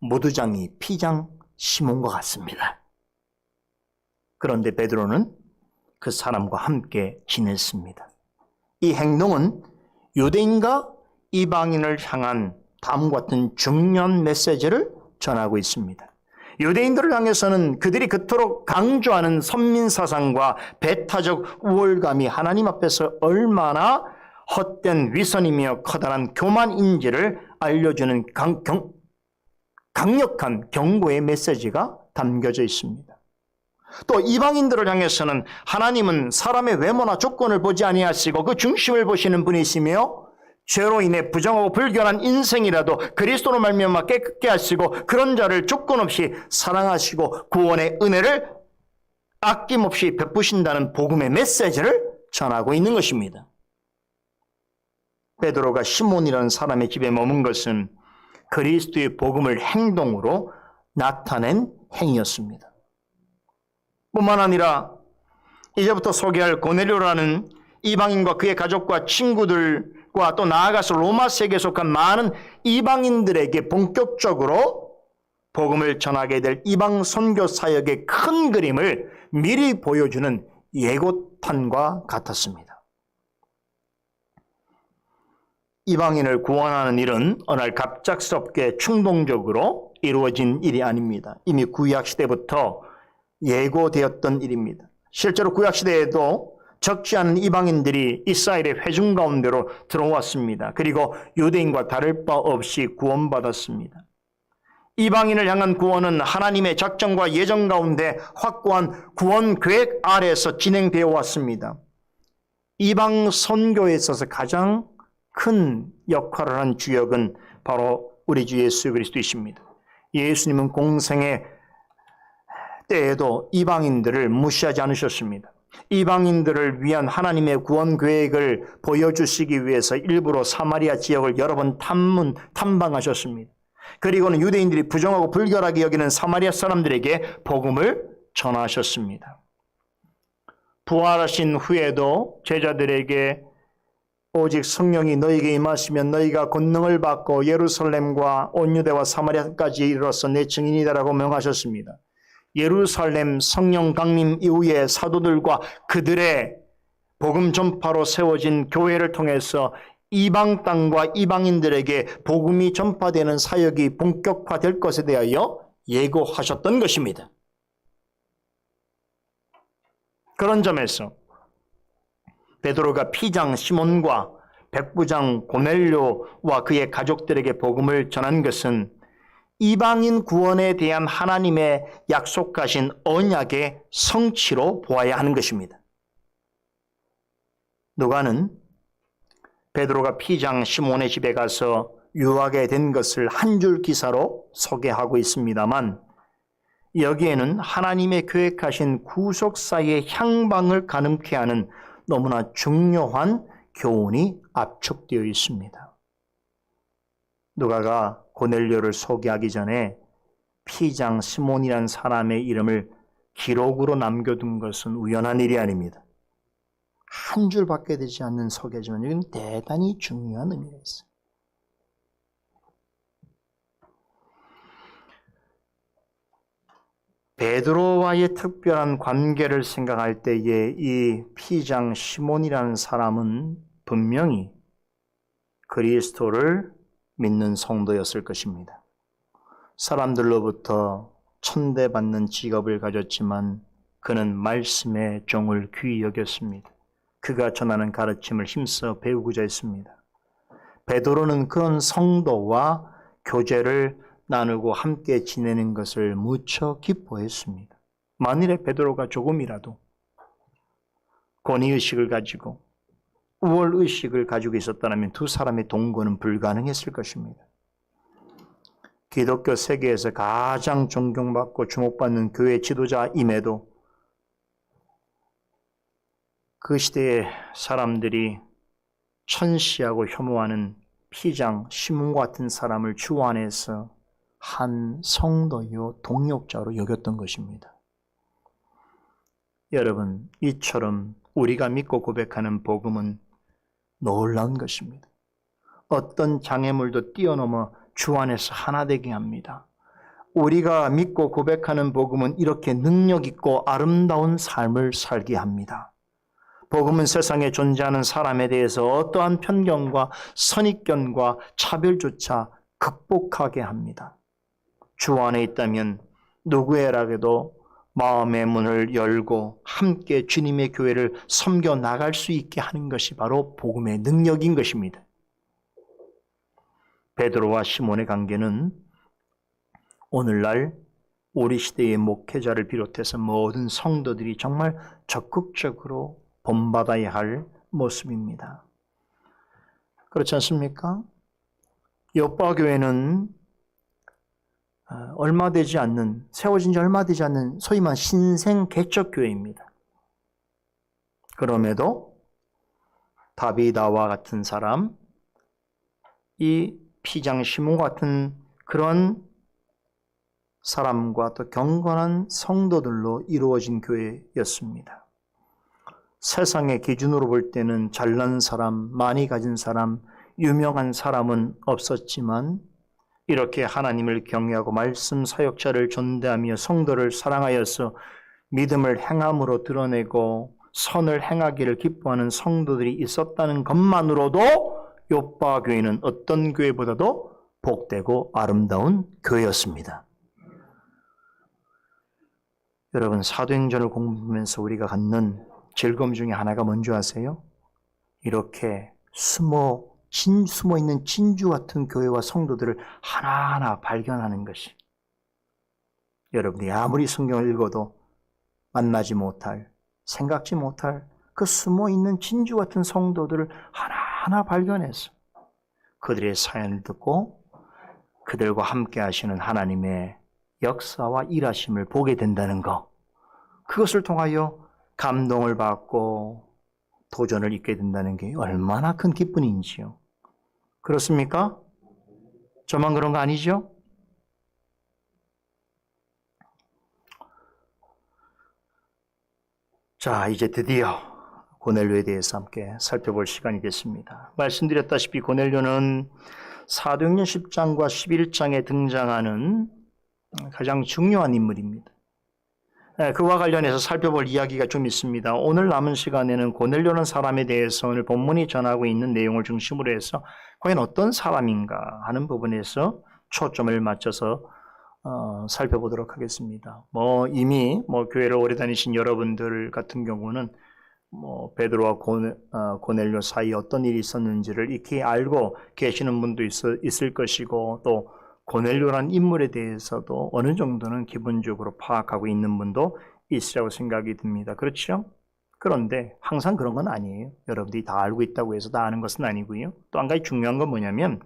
모두장이 피장 시몬과 같습니다. 그런데 베드로는 그 사람과 함께 지냈습니다. 이 행동은 유대인과 이방인을 향한 다음과 같은 중요한 메시지를 전하고 있습니다. 유대인들을 향해서는 그들이 그토록 강조하는 선민사상과 배타적 우월감이 하나님 앞에서 얼마나 헛된 위선이며 커다란 교만인지를 알려주는 강력한 경고의 메시지가 담겨져 있습니다. 또 이방인들을 향해서는 하나님은 사람의 외모나 조건을 보지 아니하시고 그 중심을 보시는 분이시며 죄로 인해 부정하고 불결한 인생이라도 그리스도로 말미암아 깨끗게 하시고 그런 자를 조건 없이 사랑하시고 구원의 은혜를 아낌없이 베푸신다는 복음의 메시지를 전하고 있는 것입니다. 베드로가 시몬이라는 사람의 집에 머문 것은 그리스도의 복음을 행동으로 나타낸 행위였습니다. 뿐만 아니라 이제부터 소개할 고넬료라는 이방인과 그의 가족과 친구들과 또 나아가서 로마 세계에 속한 많은 이방인들에게 본격적으로 복음을 전하게 될 이방 선교 사역의 큰 그림을 미리 보여주는 예고편과 같았습니다. 이방인을 구원하는 일은 어느 날 갑작스럽게 충동적으로 이루어진 일이 아닙니다. 이미 구약시대부터 예고되었던 일입니다. 실제로 구약시대에도 적지 않은 이방인들이 이스라엘의 회중 가운데로 들어왔습니다. 그리고 유대인과 다를 바 없이 구원받았습니다. 이방인을 향한 구원은 하나님의 작정과 예정 가운데 확고한 구원 계획 아래에서 진행되어 왔습니다. 이방 선교에 있어서 가장 큰 역할을 한 주역은 바로 우리 주 예수 그리스도이십니다. 예수님은 공생의 때에도 이방인들을 무시하지 않으셨습니다. 이방인들을 위한 하나님의 구원 계획을 보여주시기 위해서 일부러 사마리아 지역을 여러 번 탐방하셨습니다. 그리고는 유대인들이 부정하고 불결하게 여기는 사마리아 사람들에게 복음을 전하셨습니다. 부활하신 후에도 제자들에게 오직 성령이 너희에게 임하시면 너희가 권능을 받고 예루살렘과 온 유대와 사마리아까지 이르러서 내 증인이다라고 명하셨습니다. 예루살렘 성령 강림 이후에 사도들과 그들의 복음 전파로 세워진 교회를 통해서 이방 땅과 이방인들에게 복음이 전파되는 사역이 본격화될 것에 대하여 예고하셨던 것입니다. 그런 점에서 베드로가 피장 시몬과 백부장 고넬료와 그의 가족들에게 복음을 전한 것은 이방인 구원에 대한 하나님의 약속하신 언약의 성취로 보아야 하는 것입니다. 누가는 베드로가 피장 시몬의 집에 가서 유하게 된 것을 한 줄 기사로 소개하고 있습니다만 여기에는 하나님의 계획하신 구속사의 향방을 가늠케 하는 너무나 중요한 교훈이 압축되어 있습니다. 누가가 고넬료를 소개하기 전에 피장 시몬이라는 사람의 이름을 기록으로 남겨둔 것은 우연한 일이 아닙니다. 한 줄밖에 되지 않는 소개지만 이건 대단히 중요한 의미가 있어요. 베드로와의 특별한 관계를 생각할 때에 이 피장 시몬이라는 사람은 분명히 그리스도를 믿는 성도였을 것입니다. 사람들로부터 천대받는 직업을 가졌지만 그는 말씀의 종을 귀히 여겼습니다. 그가 전하는 가르침을 힘써 배우고자 했습니다. 베드로는 그런 성도와 교제를 나누고 함께 지내는 것을 무척 기뻐했습니다. 만일에 베드로가 조금이라도 권위의식을 가지고 우월의식을 가지고 있었다면 두 사람의 동거는 불가능했을 것입니다. 기독교 세계에서 가장 존경받고 주목받는 교회 지도자임에도 그 시대의 사람들이 천시하고 혐오하는 피장 시몬과 같은 사람을 주 안에서 한 성도요 동역자로 여겼던 것입니다. 여러분, 이처럼 우리가 믿고 고백하는 복음은 놀라운 것입니다. 어떤 장애물도 뛰어넘어 주 안에서 하나 되게 합니다. 우리가 믿고 고백하는 복음은 이렇게 능력 있고 아름다운 삶을 살게 합니다. 복음은 세상에 존재하는 사람에 대해서 어떠한 편견과 선입견과 차별조차 극복하게 합니다. 주 안에 있다면 누구에게도 마음의 문을 열고 함께 주님의 교회를 섬겨 나갈 수 있게 하는 것이 바로 복음의 능력인 것입니다. 베드로와 시몬의 관계는 오늘날 우리 시대의 목회자를 비롯해서 모든 성도들이 정말 적극적으로 본받아야 할 모습입니다. 그렇지 않습니까? 요빠교회는 세워진 지 얼마 되지 않는 소위 말하는 신생 개척교회입니다. 그럼에도 다비다와 같은 사람, 이 피장 시몬 같은 그런 사람과 또 경건한 성도들로 이루어진 교회였습니다. 세상의 기준으로 볼 때는 잘난 사람, 많이 가진 사람, 유명한 사람은 없었지만 이렇게 하나님을 경외하고 말씀 사역자를 존대하며 성도를 사랑하여서 믿음을 행함으로 드러내고 선을 행하기를 기뻐하는 성도들이 있었다는 것만으로도 요빠 교회는 어떤 교회보다도 복되고 아름다운 교회였습니다. 여러분, 사도행전을 공부하면서 우리가 갖는 즐거움 중에 하나가 뭔지 아세요? 이렇게 숨어 있는 진주 같은 교회와 성도들을 하나하나 발견하는 것이, 여러분이 아무리 성경을 읽어도 만나지 못할, 생각지 못할 그 숨어 있는 진주 같은 성도들을 하나하나 발견해서 그들의 사연을 듣고 그들과 함께 하시는 하나님의 역사와 일하심을 보게 된다는 것, 그것을 통하여 감동을 받고 도전을 잊게 된다는 게 얼마나 큰 기쁨인지요. 그렇습니까? 저만 그런 거 아니죠? 자, 이제 드디어 고넬료에 대해서 함께 살펴볼 시간이 됐습니다. 말씀드렸다시피 고넬료는 사도행전 10장과 11장에 등장하는 가장 중요한 인물입니다. 그와 관련해서 살펴볼 이야기가 좀 있습니다. 오늘 남은 시간에는 고넬료라는 사람에 대해서 오늘 본문이 전하고 있는 내용을 중심으로 해서 과연 어떤 사람인가 하는 부분에서 초점을 맞춰서 살펴보도록 하겠습니다. 이미 교회를 오래 다니신 여러분들 같은 경우는 베드로와 고넬료 사이에 어떤 일이 있었는지를 익히 알고 계시는 분도 있을 것이고, 또 고넬료라는 인물에 대해서도 어느 정도는 기본적으로 파악하고 있는 분도 있으라고 생각이 듭니다. 그렇죠? 그런데 항상 그런 건 아니에요. 여러분들이 다 알고 있다고 해서 다 아는 것은 아니고요. 또 한 가지 중요한 건 뭐냐면,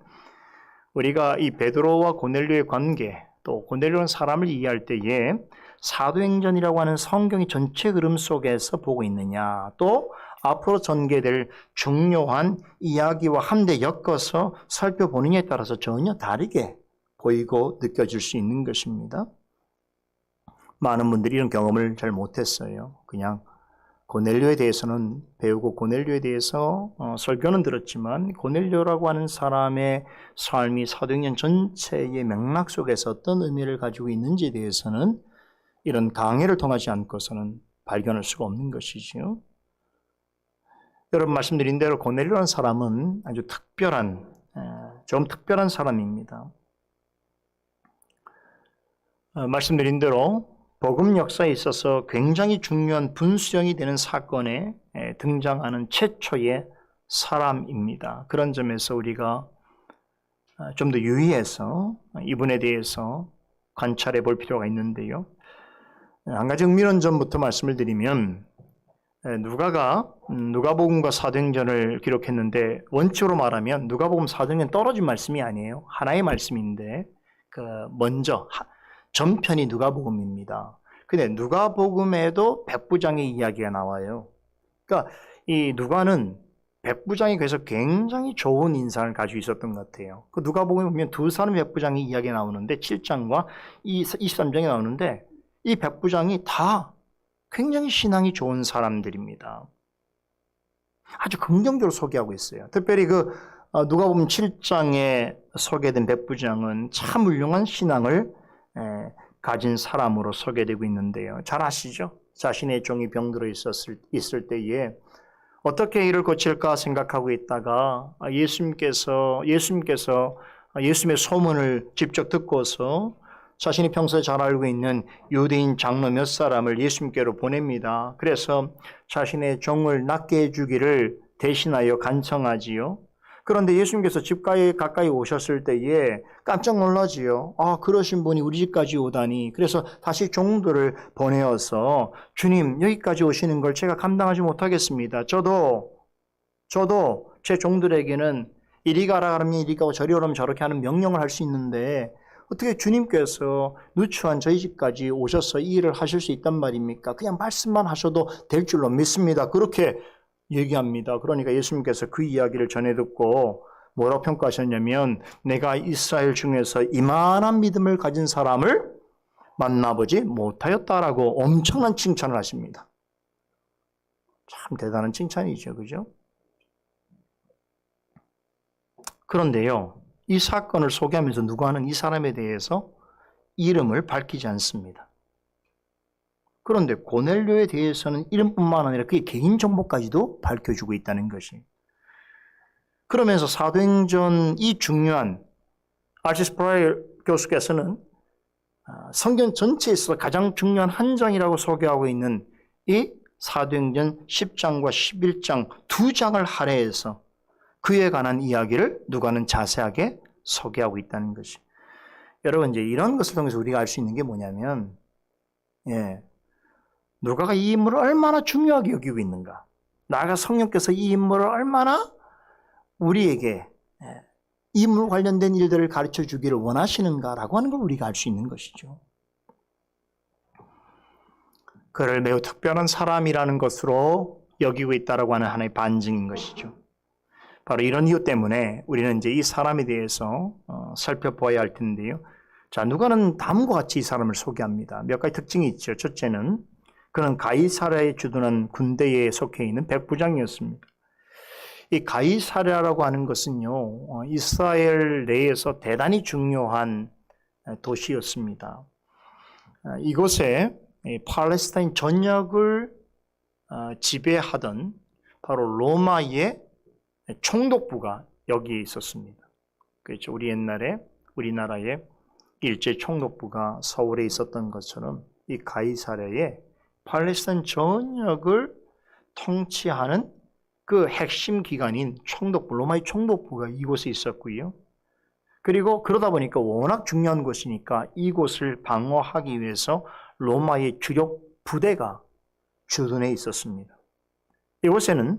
우리가 이 베드로와 고넬료의 관계, 또 고넬료라는 사람을 이해할 때에 사도행전이라고 하는 성경의 전체 흐름 속에서 보고 있느냐, 또 앞으로 전개될 중요한 이야기와 함께 엮어서 살펴보느냐에 따라서 전혀 다르게 보이고 느껴질 수 있는 것입니다. 많은 분들이 이런 경험을 잘 못했어요. 그냥 고넬료에 대해서는 배우고 고넬료에 대해서 설교는 들었지만 고넬료라고 하는 사람의 삶이 사도행전 전체의 맥락 속에서 어떤 의미를 가지고 있는지에 대해서는 이런 강해를 통하지 않고서는 발견할 수가 없는 것이지요. 여러분 말씀드린 대로 고넬료라는 사람은 아주 좀 특별한 사람입니다. 말씀드린 대로 복음 역사에 있어서 굉장히 중요한 분수령이 되는 사건에 등장하는 최초의 사람입니다. 그런 점에서 우리가 좀 더 유의해서 이분에 대해서 관찰해 볼 필요가 있는데요. 한 가지 흥미로운 점부터 말씀을 드리면 누가가 누가복음과 사도행전을 기록했는데 원칙으로 말하면 누가복음 사도행전 떨어진 말씀이 아니에요. 하나의 말씀인데 먼저 전편이 누가복음입니다. 근데 누가복음에도 백부장의 이야기가 나와요. 그러니까 이 누가는 백부장에 대해서 굉장히 좋은 인상을 가지고 있었던 것 같아요. 그 누가복음에 보면 두 사람의 백부장의 이야기가 나오는데 7장과 23장이 나오는데 이 백부장이 다 굉장히 신앙이 좋은 사람들입니다. 아주 긍정적으로 소개하고 있어요. 특별히 누가복음 7장에 소개된 백부장은 참 훌륭한 신앙을 가진 사람으로 소개되고 있는데요. 잘 아시죠? 자신의 종이 병들어 있을 때에 어떻게 이를 고칠까 생각하고 있다가 예수님의 소문을 직접 듣고서 자신이 평소에 잘 알고 있는 유대인 장로 몇 사람을 예수님께로 보냅니다. 그래서 자신의 종을 낫게 해주기를 대신하여 간청하지요. 그런데 예수님께서 집 가까이 오셨을 때에 깜짝 놀라지요. 그러신 분이 우리 집까지 오다니. 그래서 다시 종들을 보내어서 주님 여기까지 오시는 걸 제가 감당하지 못하겠습니다. 저도 제 종들에게는 이리 가라 하면 이리 가고 저리 오라면 저렇게 하는 명령을 할 수 있는데 어떻게 주님께서 누추한 저희 집까지 오셔서 이 일을 하실 수 있단 말입니까? 그냥 말씀만 하셔도 될 줄로 믿습니다. 그렇게 얘기합니다. 그러니까 예수님께서 그 이야기를 전해 듣고 뭐라고 평가하셨냐면 내가 이스라엘 중에서 이만한 믿음을 가진 사람을 만나보지 못하였다라고 엄청난 칭찬을 하십니다. 참 대단한 칭찬이죠. 그죠? 그런데요. 이 사건을 소개하면서 누가는 이 사람에 대해서 이름을 밝히지 않습니다. 그런데 고넬료에 대해서는 이름뿐만 아니라 그의 개인정보까지도 밝혀주고 있다는 것이. 그러면서 사도행전 이 중요한 R.C. 스프라일 교수께서는 성경 전체에 있어서 가장 중요한 한 장이라고 소개하고 있는 이 사도행전 10장과 11장 두 장을 할애해서 그에 관한 이야기를 누가는 자세하게 소개하고 있다는 것이. 여러분 이제 이런 것을 통해서 우리가 알 수 있는 게 뭐냐면 누가가 이 인물을 얼마나 중요하게 여기고 있는가. 나아가 성령께서 이 인물을 얼마나 우리에게 이 인물 관련된 일들을 가르쳐 주기를 원하시는가라고 하는 걸 우리가 알 수 있는 것이죠. 그를 매우 특별한 사람이라는 것으로 여기고 있다라고 하는 하나의 반증인 것이죠. 바로 이런 이유 때문에 우리는 이제 이 사람에 대해서 살펴보아야 할 텐데요. 자, 누가는 다음과 같이 이 사람을 소개합니다. 몇 가지 특징이 있죠. 첫째는 그는 가이사랴에 주둔한 군대에 속해 있는 백부장이었습니다. 이 가이사랴라고 하는 것은요, 이스라엘 내에서 대단히 중요한 도시였습니다. 이곳에 팔레스타인 전역을 지배하던 바로 로마의 총독부가 여기에 있었습니다. 그렇죠. 우리나라의 일제 총독부가 서울에 있었던 것처럼 이 가이사랴에 팔레스타인 전역을 통치하는 그 핵심 기관인 총독부, 로마의 총독부가 이곳에 있었고요. 그리고 그러다 보니까 워낙 중요한 곳이니까 이곳을 방어하기 위해서 로마의 주력 부대가 주둔해 있었습니다. 이곳에는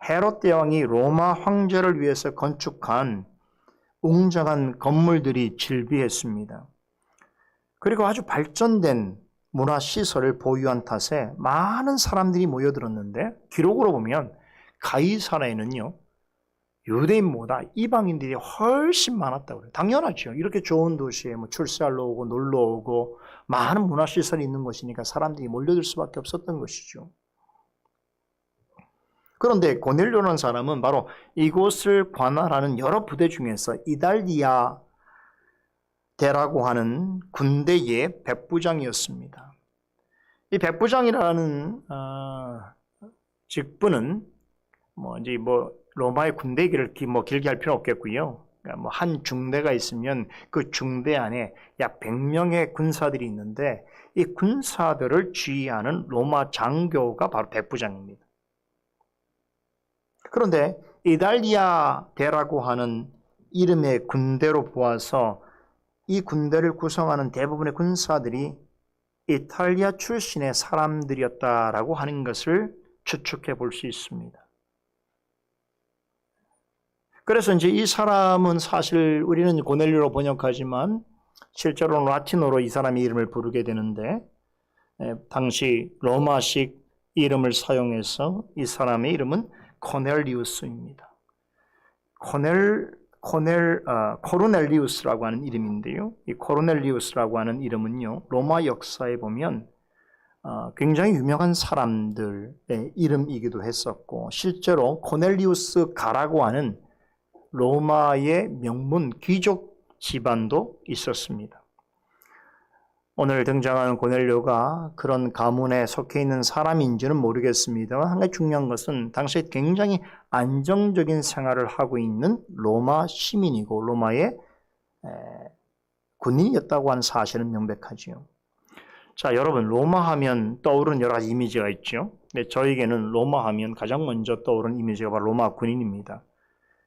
헤롯 대왕이 로마 황제를 위해서 건축한 웅장한 건물들이 즐비했습니다. 그리고 아주 발전된 문화시설을 보유한 탓에 많은 사람들이 모여들었는데 기록으로 보면 가이사라에는요, 유대인보다 이방인들이 훨씬 많았다고 그래요. 당연하죠. 이렇게 좋은 도시에 출세하러 오고 놀러 오고 많은 문화시설이 있는 곳이니까 사람들이 몰려들 수밖에 없었던 것이죠. 그런데 고넬료라는 사람은 바로 이곳을 관할하는 여러 부대 중에서 이달리아 대라고 하는 군대의 백부장이었습니다. 이 백부장이라는 직분은 로마의 군대 얘기를 길게 할 필요 없겠고요. 그러니까 한 중대가 있으면 그 중대 안에 약 100명의 군사들이 있는데 이 군사들을 지휘하는 로마 장교가 바로 백부장입니다. 그런데 이달리아 대라고 하는 이름의 군대로 보아서 이 군대를 구성하는 대부분의 군사들이 이탈리아 출신의 사람들이었다라고 하는 것을 추측해 볼 수 있습니다. 그래서 이제 이 사람은 사실 우리는 고넬료로 번역하지만 실제로는 라틴어로 이 사람의 이름을 부르게 되는데 당시 로마식 이름을 사용해서 이 사람의 이름은 코넬리우스입니다. 코르넬리우스라고 하는 이름인데요. 이 코르넬리우스라고 하는 이름은요, 로마 역사에 보면 굉장히 유명한 사람들의 이름이기도 했었고, 실제로 코넬리우스 가라고 하는 로마의 명문 귀족 집안도 있었습니다. 오늘 등장하는 고넬료가 그런 가문에 속해 있는 사람인지는 모르겠습니다만 한 가지 중요한 것은 당시에 굉장히 안정적인 생활을 하고 있는 로마 시민이고 로마의 군인이었다고 하는 사실은 명백하지요. 자, 여러분, 로마 하면 떠오르는 여러 가지 이미지가 있죠. 근데 저에게는 로마 하면 가장 먼저 떠오르는 이미지가 바로 로마 군인입니다.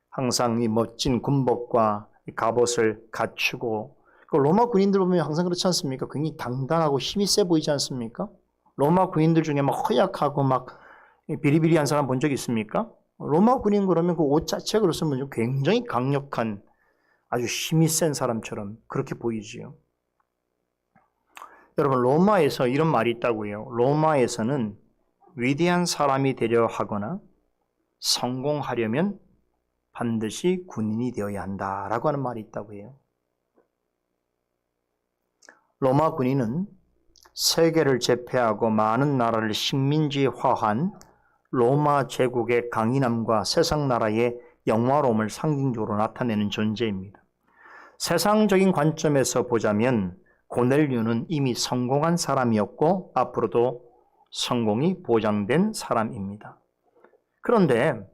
항상 이 멋진 군복과 갑옷을 갖추고, 로마 군인들 보면 항상 그렇지 않습니까? 굉장히 당당하고 힘이 세 보이지 않습니까? 로마 군인들 중에 막 허약하고 막 비리비리한 사람 본 적 있습니까? 로마 군인 그러면 그 옷 자체가 그렇으면 굉장히 강력한 아주 힘이 센 사람처럼 그렇게 보이지요. 여러분, 로마에서 이런 말이 있다고요. 로마에서는 위대한 사람이 되려 하거나 성공하려면 반드시 군인이 되어야 한다라고 하는 말이 있다고 해요. 로마 군인은 세계를 제패하고 많은 나라를 식민지화한 로마 제국의 강인함과 세상 나라의 영화로움을 상징적으로 나타내는 존재입니다. 세상적인 관점에서 보자면 고넬료는 이미 성공한 사람이었고 앞으로도 성공이 보장된 사람입니다. 그런데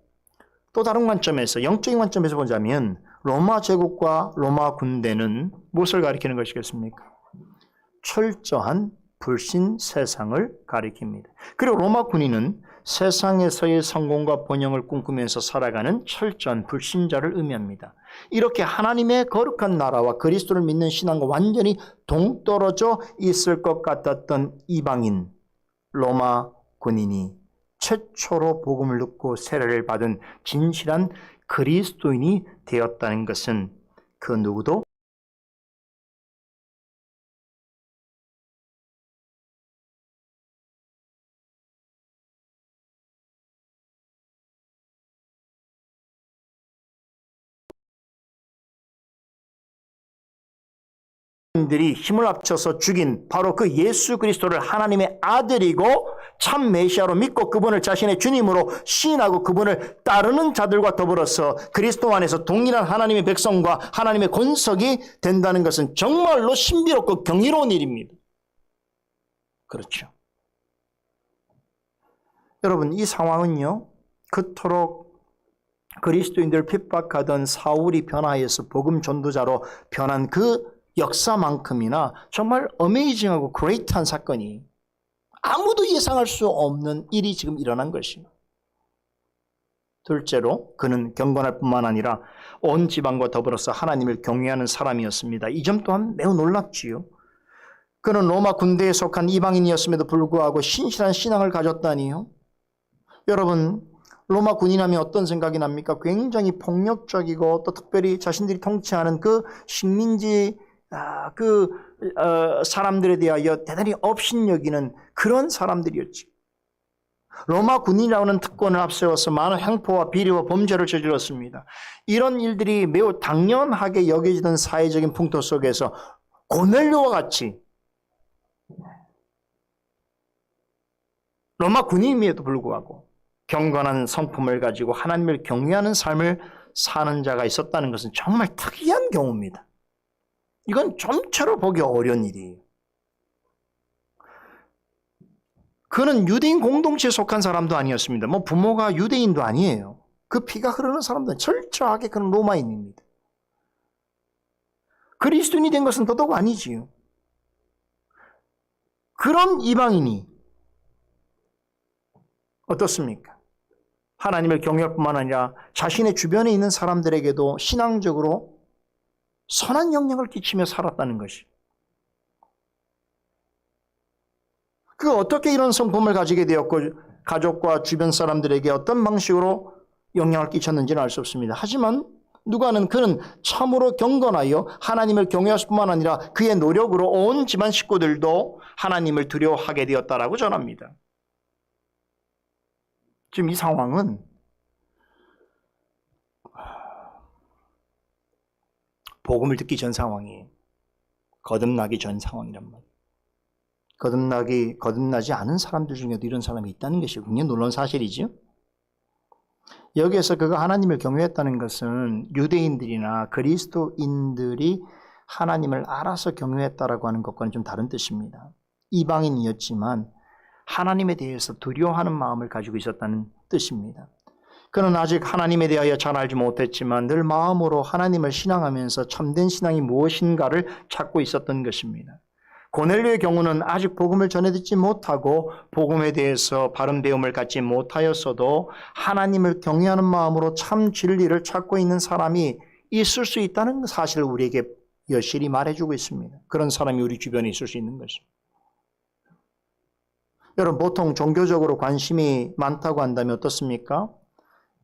또 다른 관점에서, 영적인 관점에서 보자면 로마 제국과 로마 군대는 무엇을 가리키는 것이겠습니까? 철저한 불신 세상을 가리킵니다. 그리고 로마 군인은 세상에서의 성공과 번영을 꿈꾸면서 살아가는 철저한 불신자를 의미합니다. 이렇게 하나님의 거룩한 나라와 그리스도를 믿는 신앙과 완전히 동떨어져 있을 것 같았던 이방인 로마 군인이 최초로 복음을 듣고 세례를 받은 진실한 그리스도인이 되었다는 것은 그 누구도 들이 힘을 합쳐서 죽인 바로 그 예수 그리스도를 하나님의 아들이고 참 메시아로 믿고 그분을 자신의 주님으로 시인하고 그분을 따르는 자들과 더불어서 그리스도 안에서 동일한 하나님의 백성과 하나님의 권석이 된다는 것은 정말로 신비롭고 경이로운 일입니다. 그렇죠. 여러분, 이 상황은요, 그토록 그리스도인들을 핍박하던 사울이 변화해서 복음 전도자로 변한 그 역사만큼이나 정말 어메이징하고 그레이트한 사건이 아무도 예상할 수 없는 일이 지금 일어난 것입니다. 둘째로 그는 경건할 뿐만 아니라 온 지방과 더불어서 하나님을 경외하는 사람이었습니다. 이 점 또한 매우 놀랍지요. 그는 로마 군대에 속한 이방인이었음에도 불구하고 신실한 신앙을 가졌다니요. 여러분, 로마 군인하면 어떤 생각이 납니까? 굉장히 폭력적이고 또 특별히 자신들이 통치하는 그 식민지 사람들에 대하여 대단히 업신여기는 그런 사람들이었지. 로마 군인이라는 특권을 앞세워서 많은 횡포와 비리와 범죄를 저질렀습니다. 이런 일들이 매우 당연하게 여겨지던 사회적인 풍토 속에서 고넬료와 같이 로마 군인임에도 불구하고 경건한 성품을 가지고 하나님을 경외하는 삶을 사는 자가 있었다는 것은 정말 특이한 경우입니다. 이건 좀처럼 보기 어려운 일이에요. 그는 유대인 공동체에 속한 사람도 아니었습니다. 부모가 유대인도 아니에요. 그 피가 흐르는 사람들은 철저하게 그는 로마인입니다. 그리스도인이 된 것은 더더욱 아니지요. 그런 이방인이 어떻습니까? 하나님을 경외할 뿐만 아니라 자신의 주변에 있는 사람들에게도 신앙적으로 선한 영향을 끼치며 살았다는 것이. 그 어떻게 이런 성품을 가지게 되었고 가족과 주변 사람들에게 어떤 방식으로 영향을 끼쳤는지는 알 수 없습니다. 하지만 누가는 그는 참으로 경건하여 하나님을 경외할 뿐만 아니라 그의 노력으로 온 집안 식구들도 하나님을 두려워하게 되었다라고 전합니다. 지금 이 상황은 복음을 듣기 전 상황이에요. 거듭나기 전 상황이란 말이에요. 거듭나지 않은 사람들 중에도 이런 사람이 있다는 것이 굉장히 놀라운 사실이죠. 여기에서 그가 하나님을 경외했다는 것은 유대인들이나 그리스도인들이 하나님을 알아서 경외했다라고 하는 것과는 좀 다른 뜻입니다. 이방인이었지만 하나님에 대해서 두려워하는 마음을 가지고 있었다는 뜻입니다. 그는 아직 하나님에 대하여 잘 알지 못했지만 늘 마음으로 하나님을 신앙하면서 참된 신앙이 무엇인가를 찾고 있었던 것입니다. 고넬료의 경우는 아직 복음을 전해 듣지 못하고 복음에 대해서 바른 배움을 갖지 못하였어도 하나님을 경외하는 마음으로 참 진리를 찾고 있는 사람이 있을 수 있다는 사실을 우리에게 여실히 말해주고 있습니다. 그런 사람이 우리 주변에 있을 수 있는 것입니다. 여러분, 보통 종교적으로 관심이 많다고 한다면 어떻습니까?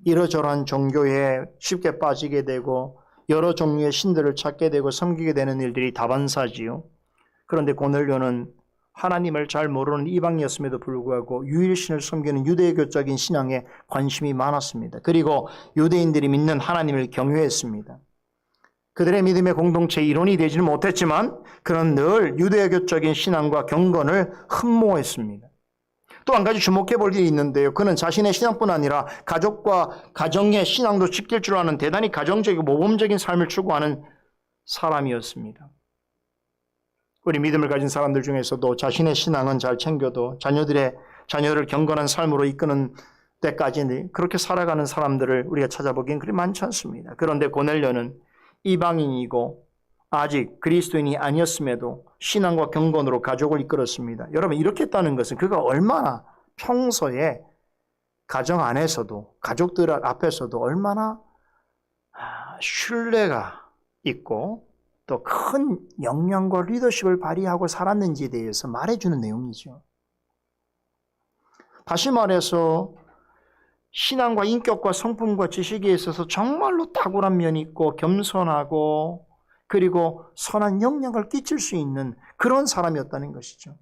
이러저러한 종교에 쉽게 빠지게 되고 여러 종류의 신들을 찾게 되고 섬기게 되는 일들이 다반사지요. 그런데 고넬료는 하나님을 잘 모르는 이방이었음에도 불구하고 유일신을 섬기는 유대교적인 신앙에 관심이 많았습니다. 그리고 유대인들이 믿는 하나님을 경외했습니다. 그들의 믿음의 공동체의 일원이 되지는 못했지만 그는 늘 유대교적인 신앙과 경건을 흠모했습니다. 또 한 가지 주목해 볼 일이 있는데요. 그는 자신의 신앙뿐 아니라 가족과 가정의 신앙도 지킬 줄 아는 대단히 가정적이고 모범적인 삶을 추구하는 사람이었습니다. 우리 믿음을 가진 사람들 중에서도 자신의 신앙은 잘 챙겨도 자녀를 경건한 삶으로 이끄는 때까지 그렇게 살아가는 사람들을 우리가 찾아보기엔 그리 많지 않습니다. 그런데 고넬료는 이방인이고 아직 그리스도인이 아니었음에도 신앙과 경건으로 가족을 이끌었습니다. 여러분, 이렇게 했다는 것은 그가 얼마나 평소에 가정 안에서도 가족들 앞에서도 얼마나 신뢰가 있고 또 큰 역량과 리더십을 발휘하고 살았는지에 대해서 말해주는 내용이죠. 다시 말해서 신앙과 인격과 성품과 지식에 있어서 정말로 탁월한 면이 있고 겸손하고 그리고 선한 영향을 끼칠 수 있는 그런 사람이었다는 것이죠.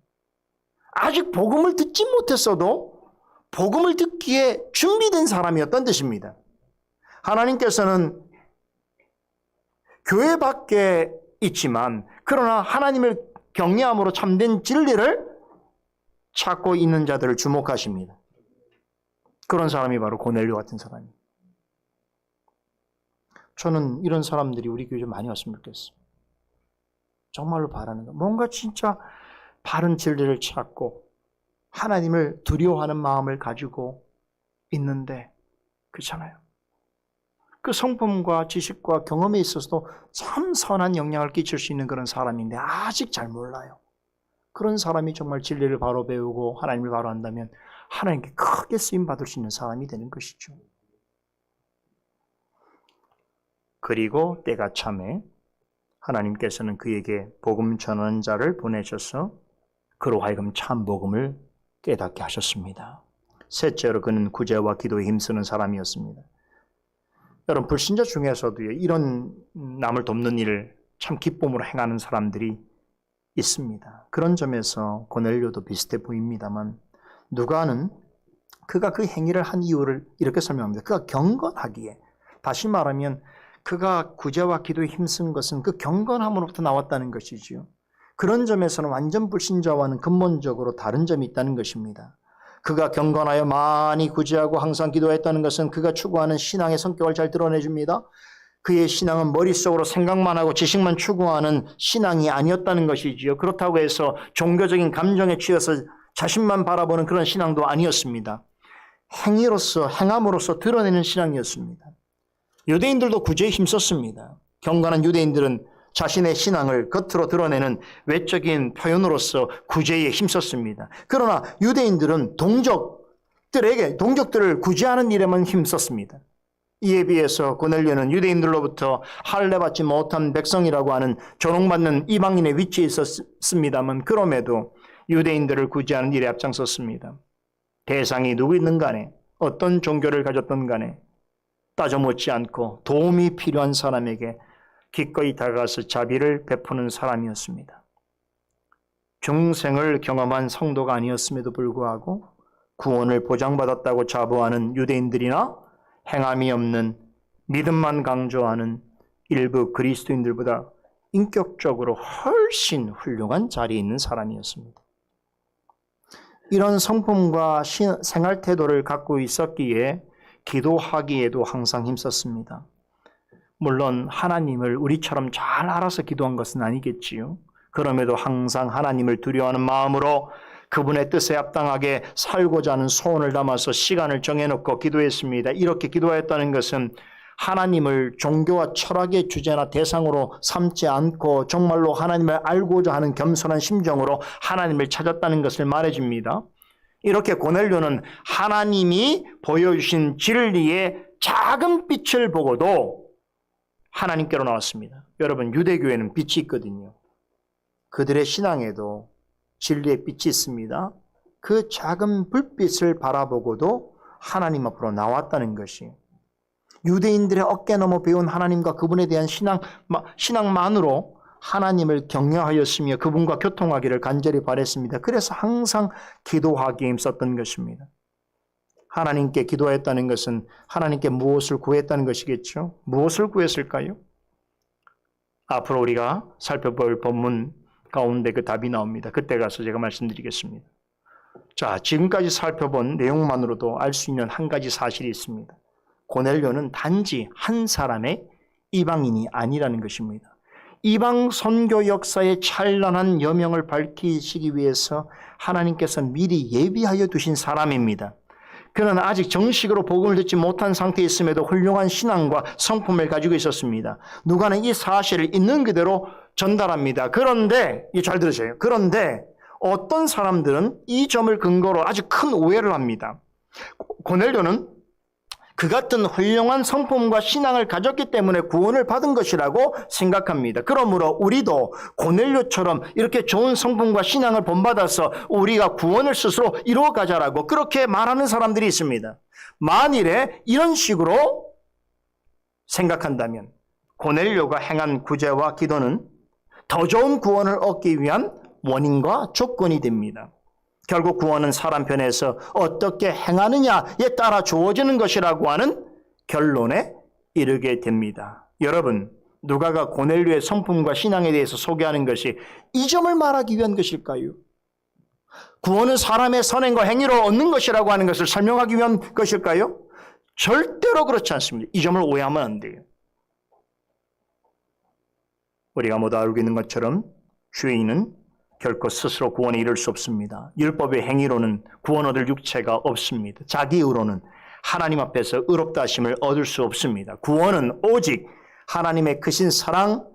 아직 복음을 듣지 못했어도 복음을 듣기에 준비된 사람이었다는 뜻입니다. 하나님께서는 교회 밖에 있지만 그러나 하나님을 경외함으로 참된 진리를 찾고 있는 자들을 주목하십니다. 그런 사람이 바로 고넬료 같은 사람입니다. 저는 이런 사람들이 우리 교회에 많이 왔으면 좋겠어요. 정말로 바라는 거. 뭔가 진짜 바른 진리를 찾고 하나님을 두려워하는 마음을 가지고 있는데 그렇잖아요. 그 성품과 지식과 경험에 있어서도 참 선한 영향을 끼칠 수 있는 그런 사람인데 아직 잘 몰라요. 그런 사람이 정말 진리를 바로 배우고 하나님을 바로 한다면 하나님께 크게 쓰임받을 수 있는 사람이 되는 것이죠. 그리고 때가 참에 하나님께서는 그에게 복음 전하는 자를 보내셔서 그로 하여금 참 복음을 깨닫게 하셨습니다. 셋째로 그는 구제와 기도에 힘쓰는 사람이었습니다. 여러분, 불신자 중에서도 이런 남을 돕는 일을 참 기쁨으로 행하는 사람들이 있습니다. 그런 점에서 고넬료도 비슷해 보입니다만 누가는 그가 그 행위를 한 이유를 이렇게 설명합니다. 그가 경건하기에, 다시 말하면 그가 구제와 기도에 힘쓴 것은 그 경건함으로부터 나왔다는 것이지요. 그런 점에서는 완전 불신자와는 근본적으로 다른 점이 있다는 것입니다. 그가 경건하여 많이 구제하고 항상 기도했다는 것은 그가 추구하는 신앙의 성격을 잘 드러내줍니다. 그의 신앙은 머릿속으로 생각만 하고 지식만 추구하는 신앙이 아니었다는 것이지요. 그렇다고 해서 종교적인 감정에 취해서 자신만 바라보는 그런 신앙도 아니었습니다. 행위로서, 행함으로써 드러내는 신앙이었습니다. 유대인들도 구제에 힘썼습니다. 경건한 유대인들은 자신의 신앙을 겉으로 드러내는 외적인 표현으로서 구제에 힘썼습니다. 그러나 유대인들은 동족들을 구제하는 일에만 힘썼습니다. 이에 비해서 고넬료는 유대인들로부터 할례받지 못한 백성이라고 하는 조롱받는 이방인의 위치에 있었습니다만 그럼에도 유대인들을 구제하는 일에 앞장섰습니다. 대상이 누구있는 간에 어떤 종교를 가졌던 간에 따져 묻지 않고 도움이 필요한 사람에게 기꺼이 다가가서 자비를 베푸는 사람이었습니다. 중생을 경험한 성도가 아니었음에도 불구하고 구원을 보장받았다고 자부하는 유대인들이나 행함이 없는 믿음만 강조하는 일부 그리스도인들보다 인격적으로 훨씬 훌륭한 자리에 있는 사람이었습니다. 이런 성품과 생활 태도를 갖고 있었기에 기도하기에도 항상 힘썼습니다. 물론 하나님을 우리처럼 잘 알아서 기도한 것은 아니겠지요. 그럼에도 항상 하나님을 두려워하는 마음으로 그분의 뜻에 합당하게 살고자 하는 소원을 담아서 시간을 정해놓고 기도했습니다. 이렇게 기도했다는 것은 하나님을 종교와 철학의 주제나 대상으로 삼지 않고 정말로 하나님을 알고자 하는 겸손한 심정으로 하나님을 찾았다는 것을 말해줍니다. 이렇게 고넬료는 하나님이 보여주신 진리의 작은 빛을 보고도 하나님께로 나왔습니다. 여러분, 유대교회는 빛이 있거든요. 그들의 신앙에도 진리의 빛이 있습니다. 그 작은 불빛을 바라보고도 하나님 앞으로 나왔다는 것이 유대인들의 어깨 넘어 배운 하나님과 그분에 대한 신앙만으로 하나님을 경외하였으며 그분과 교통하기를 간절히 바랬습니다. 그래서 항상 기도하기에 힘썼던 것입니다. 하나님께 기도했다는 것은 하나님께 무엇을 구했다는 것이겠죠? 무엇을 구했을까요? 앞으로 우리가 살펴볼 본문 가운데 그 답이 나옵니다. 그때 가서 제가 말씀드리겠습니다. 자, 지금까지 살펴본 내용만으로도 알 수 있는 한 가지 사실이 있습니다. 고넬료는 단지 한 사람의 이방인이 아니라는 것입니다. 이방 선교 역사의 찬란한 여명을 밝히시기 위해서 하나님께서 미리 예비하여 두신 사람입니다. 그는 아직 정식으로 복음을 듣지 못한 상태에 있음에도 훌륭한 신앙과 성품을 가지고 있었습니다. 누가는 이 사실을 있는 그대로 전달합니다. 그런데, 잘 들으세요. 그런데 어떤 사람들은 이 점을 근거로 아주 큰 오해를 합니다. 고넬료는 그 같은 훌륭한 성품과 신앙을 가졌기 때문에 구원을 받은 것이라고 생각합니다. 그러므로 우리도 고넬료처럼 이렇게 좋은 성품과 신앙을 본받아서 우리가 구원을 스스로 이루어가자라고 그렇게 말하는 사람들이 있습니다. 만일에 이런 식으로 생각한다면 고넬료가 행한 구제와 기도는 더 좋은 구원을 얻기 위한 원인과 조건이 됩니다. 결국 구원은 사람 편에서 어떻게 행하느냐에 따라 주어지는 것이라고 하는 결론에 이르게 됩니다. 여러분, 누가가 고넬료의 성품과 신앙에 대해서 소개하는 것이 이 점을 말하기 위한 것일까요? 구원은 사람의 선행과 행위로 얻는 것이라고 하는 것을 설명하기 위한 것일까요? 절대로 그렇지 않습니다. 이 점을 오해하면 안 돼요. 우리가 모두 알고 있는 것처럼 죄인은 결코 스스로 구원에 이를 수 없습니다. 율법의 행위로는 구원 얻을 육체가 없습니다. 자기의로는 하나님 앞에서 의롭다 하심을 얻을 수 없습니다. 구원은 오직 하나님의 크신 사랑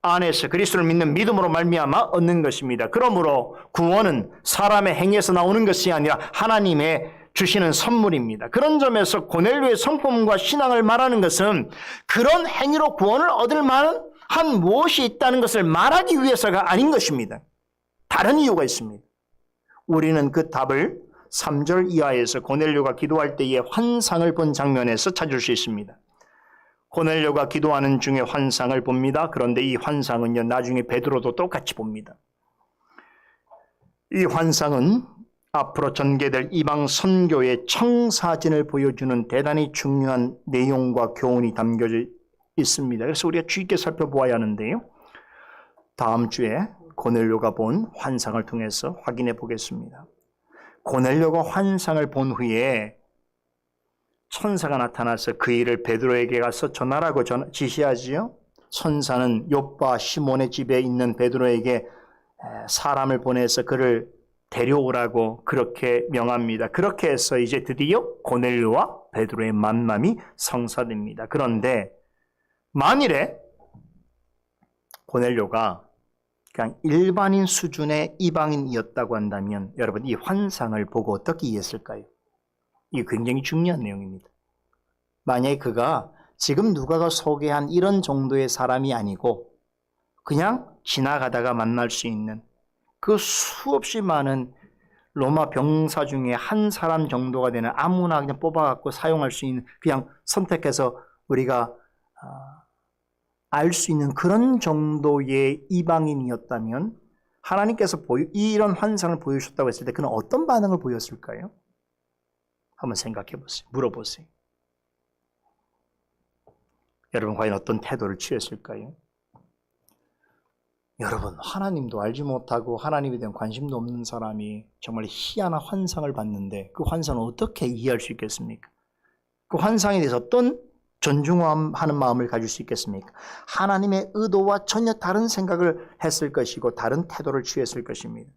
안에서 그리스도를 믿는 믿음으로 말미암아 얻는 것입니다. 그러므로 구원은 사람의 행위에서 나오는 것이 아니라 하나님의 주시는 선물입니다. 그런 점에서 고넬료의 성품과 신앙을 말하는 것은 그런 행위로 구원을 얻을 만한 무엇이 있다는 것을 말하기 위해서가 아닌 것입니다. 다른 이유가 있습니다. 우리는 그 답을 3절 이하에서 고넬료가 기도할 때의 환상을 본 장면에서 찾을 수 있습니다. 고넬료가 기도하는 중에 환상을 봅니다. 그런데 이 환상은요, 나중에 베드로도 똑같이 봅니다. 이 환상은 앞으로 전개될 이방 선교의 청사진을 보여주는 대단히 중요한 내용과 교훈이 담겨져 있습니다. 그래서 우리가 주의 깊게 살펴보아야 하는데요. 다음 주에 고넬료가 본 환상을 통해서 확인해 보겠습니다. 고넬료가 환상을 본 후에 천사가 나타나서 그 일을 베드로에게 가서 전하라고 지시하지요. 천사는 욥과 시몬의 집에 있는 베드로에게 사람을 보내서 그를 데려오라고 그렇게 명합니다. 그렇게 해서 이제 드디어 고넬료와 베드로의 만남이 성사됩니다. 그런데 만일에 고넬료가 그냥 일반인 수준의 이방인이었다고 한다면 여러분 이 환상을 보고 어떻게 이해했을까요? 이게 굉장히 중요한 내용입니다. 만약에 그가 지금 누가가 소개한 이런 정도의 사람이 아니고 그냥 지나가다가 만날 수 있는 그 수없이 많은 로마 병사 중에 한 사람 정도가 되는 아무나 그냥 뽑아갖고 사용할 수 있는 그냥 선택해서 우리가 알 수 있는 그런 정도의 이방인이었다면 하나님께서 이런 환상을 보여주셨다고 했을 때 그는 어떤 반응을 보였을까요? 한번 생각해 보세요. 물어보세요. 여러분 과연 어떤 태도를 취했을까요? 여러분 하나님도 알지 못하고 하나님에 대한 관심도 없는 사람이 정말 희한한 환상을 봤는데 그 환상을 어떻게 이해할 수 있겠습니까? 그 환상에 대해서 어떤 존중하는 마음을 가질 수 있겠습니까? 하나님의 의도와 전혀 다른 생각을 했을 것이고 다른 태도를 취했을 것입니다.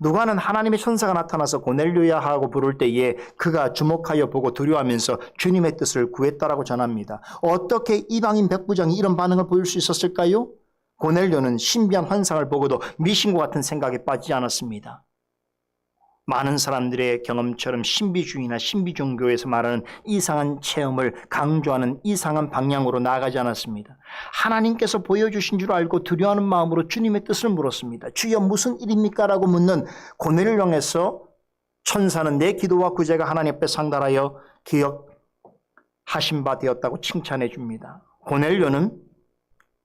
누가는 하나님의 천사가 나타나서 고넬료야 하고 부를 때에 그가 주목하여 보고 두려워하면서 주님의 뜻을 구했다라고 전합니다. 어떻게 이방인 백부장이 이런 반응을 보일 수 있었을까요? 고넬료는 신비한 환상을 보고도 미신과 같은 생각에 빠지지 않았습니다. 많은 사람들의 경험처럼 신비주의나 신비종교에서 말하는 이상한 체험을 강조하는 이상한 방향으로 나아가지 않았습니다. 하나님께서 보여주신 줄 알고 두려워하는 마음으로 주님의 뜻을 물었습니다. 주여 무슨 일입니까? 라고 묻는 고넬료를 향해서 천사는 내 기도와 구제가 하나님 앞에 상달하여 기억하신 바 되었다고 칭찬해 줍니다. 고넬료는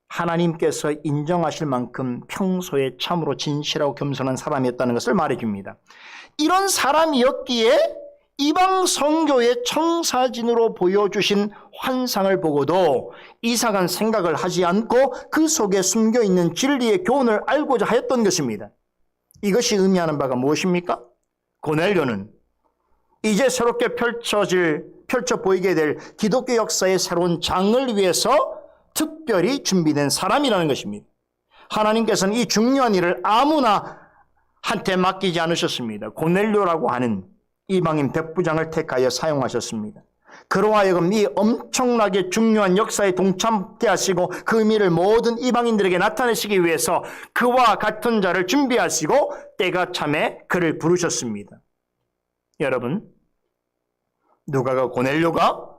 하나님께서 인정하실 만큼 평소에 참으로 진실하고 겸손한 사람이었다는 것을 말해줍니다. 이런 사람이었기에 이방 선교의 청사진으로 보여주신 환상을 보고도 이상한 생각을 하지 않고 그 속에 숨겨있는 진리의 교훈을 알고자 하였던 것입니다. 이것이 의미하는 바가 무엇입니까? 고넬료는 이제 새롭게 펼쳐 보이게 될 기독교 역사의 새로운 장을 위해서 특별히 준비된 사람이라는 것입니다. 하나님께서는 이 중요한 일을 아무나 한테 맡기지 않으셨습니다. 고넬료라고 하는 이방인 백부장을 택하여 사용하셨습니다. 그로 하여금 이 엄청나게 중요한 역사에 동참케 하시고 그 의미를 모든 이방인들에게 나타내시기 위해서 그와 같은 자를 준비하시고 때가 참에 그를 부르셨습니다. 여러분, 누가가 고넬료가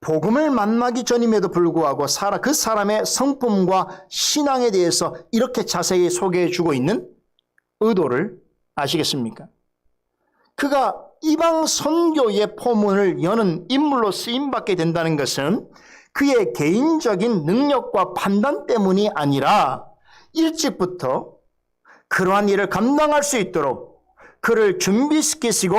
복음을 만나기 전임에도 불구하고 그 사람의 성품과 신앙에 대해서 이렇게 자세히 소개해 주고 있는 의도를 아시겠습니까? 그가 이방 선교의 포문을 여는 인물로 쓰임받게 된다는 것은 그의 개인적인 능력과 판단 때문이 아니라 일찍부터 그러한 일을 감당할 수 있도록 그를 준비시키시고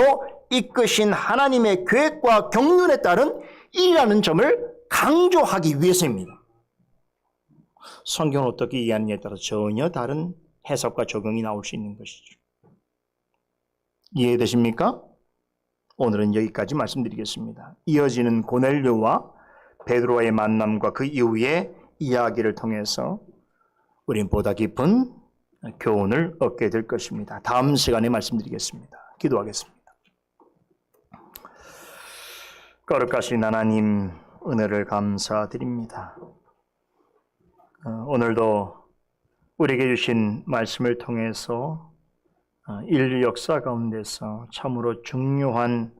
이끄신 하나님의 계획과 경륜에 따른 일이라는 점을 강조하기 위해서입니다. 성경을 어떻게 이해하느냐에 따라 전혀 다른 해석과 적용이 나올 수 있는 것이죠. 이해되십니까? 오늘은 여기까지 말씀드리겠습니다. 이어지는 고넬료와 베드로와의 만남과 그 이후의 이야기를 통해서 우린 보다 깊은 교훈을 얻게 될 것입니다. 다음 시간에 말씀드리겠습니다. 기도하겠습니다. 거룩하신 하나님, 은혜를 감사드립니다. 오늘도 우리에게 주신 말씀을 통해서 인류 역사 가운데서 참으로 중요한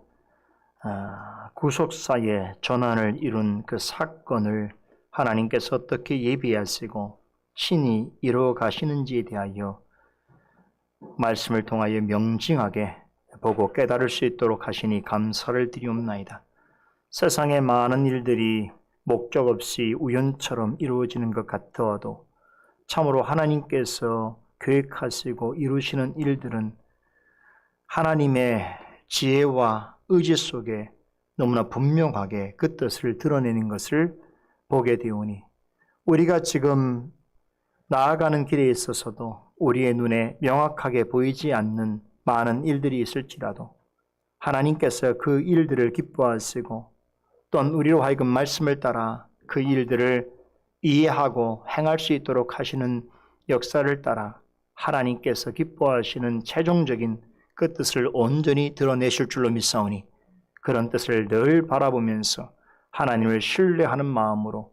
구속사의 전환을 이룬 그 사건을 하나님께서 어떻게 예비하시고 신이 이루어 가시는지에 대하여 말씀을 통하여 명징하게 보고 깨달을 수 있도록 하시니 감사를 드리옵나이다. 세상의 많은 일들이 목적 없이 우연처럼 이루어지는 것 같더라도 참으로 하나님께서 계획하시고 이루시는 일들은 하나님의 지혜와 의지 속에 너무나 분명하게 그 뜻을 드러내는 것을 보게 되오니 우리가 지금 나아가는 길에 있어서도 우리의 눈에 명확하게 보이지 않는 많은 일들이 있을지라도 하나님께서 그 일들을 기뻐하시고 또한 우리로 하여금 말씀을 따라 그 일들을 이해하고 행할 수 있도록 하시는 역사를 따라 하나님께서 기뻐하시는 최종적인 그 뜻을 온전히 드러내실 줄로 믿사오니 그런 뜻을 늘 바라보면서 하나님을 신뢰하는 마음으로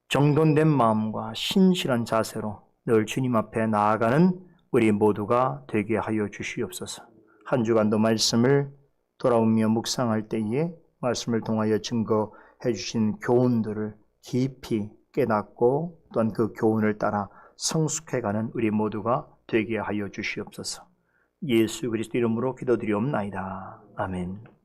정돈된 마음과 신실한 자세로 늘 주님 앞에 나아가는 우리 모두가 되게 하여 주시옵소서. 한 주간도 말씀을 돌아오며 묵상할 때에 말씀을 통하여 증거해 주신 교훈들을 깊이 깨닫고 또한 그 교훈을 따라 성숙해가는 우리 모두가 되게 하여 주시옵소서. 예수 그리스도 이름으로 기도드리옵나이다. 아멘.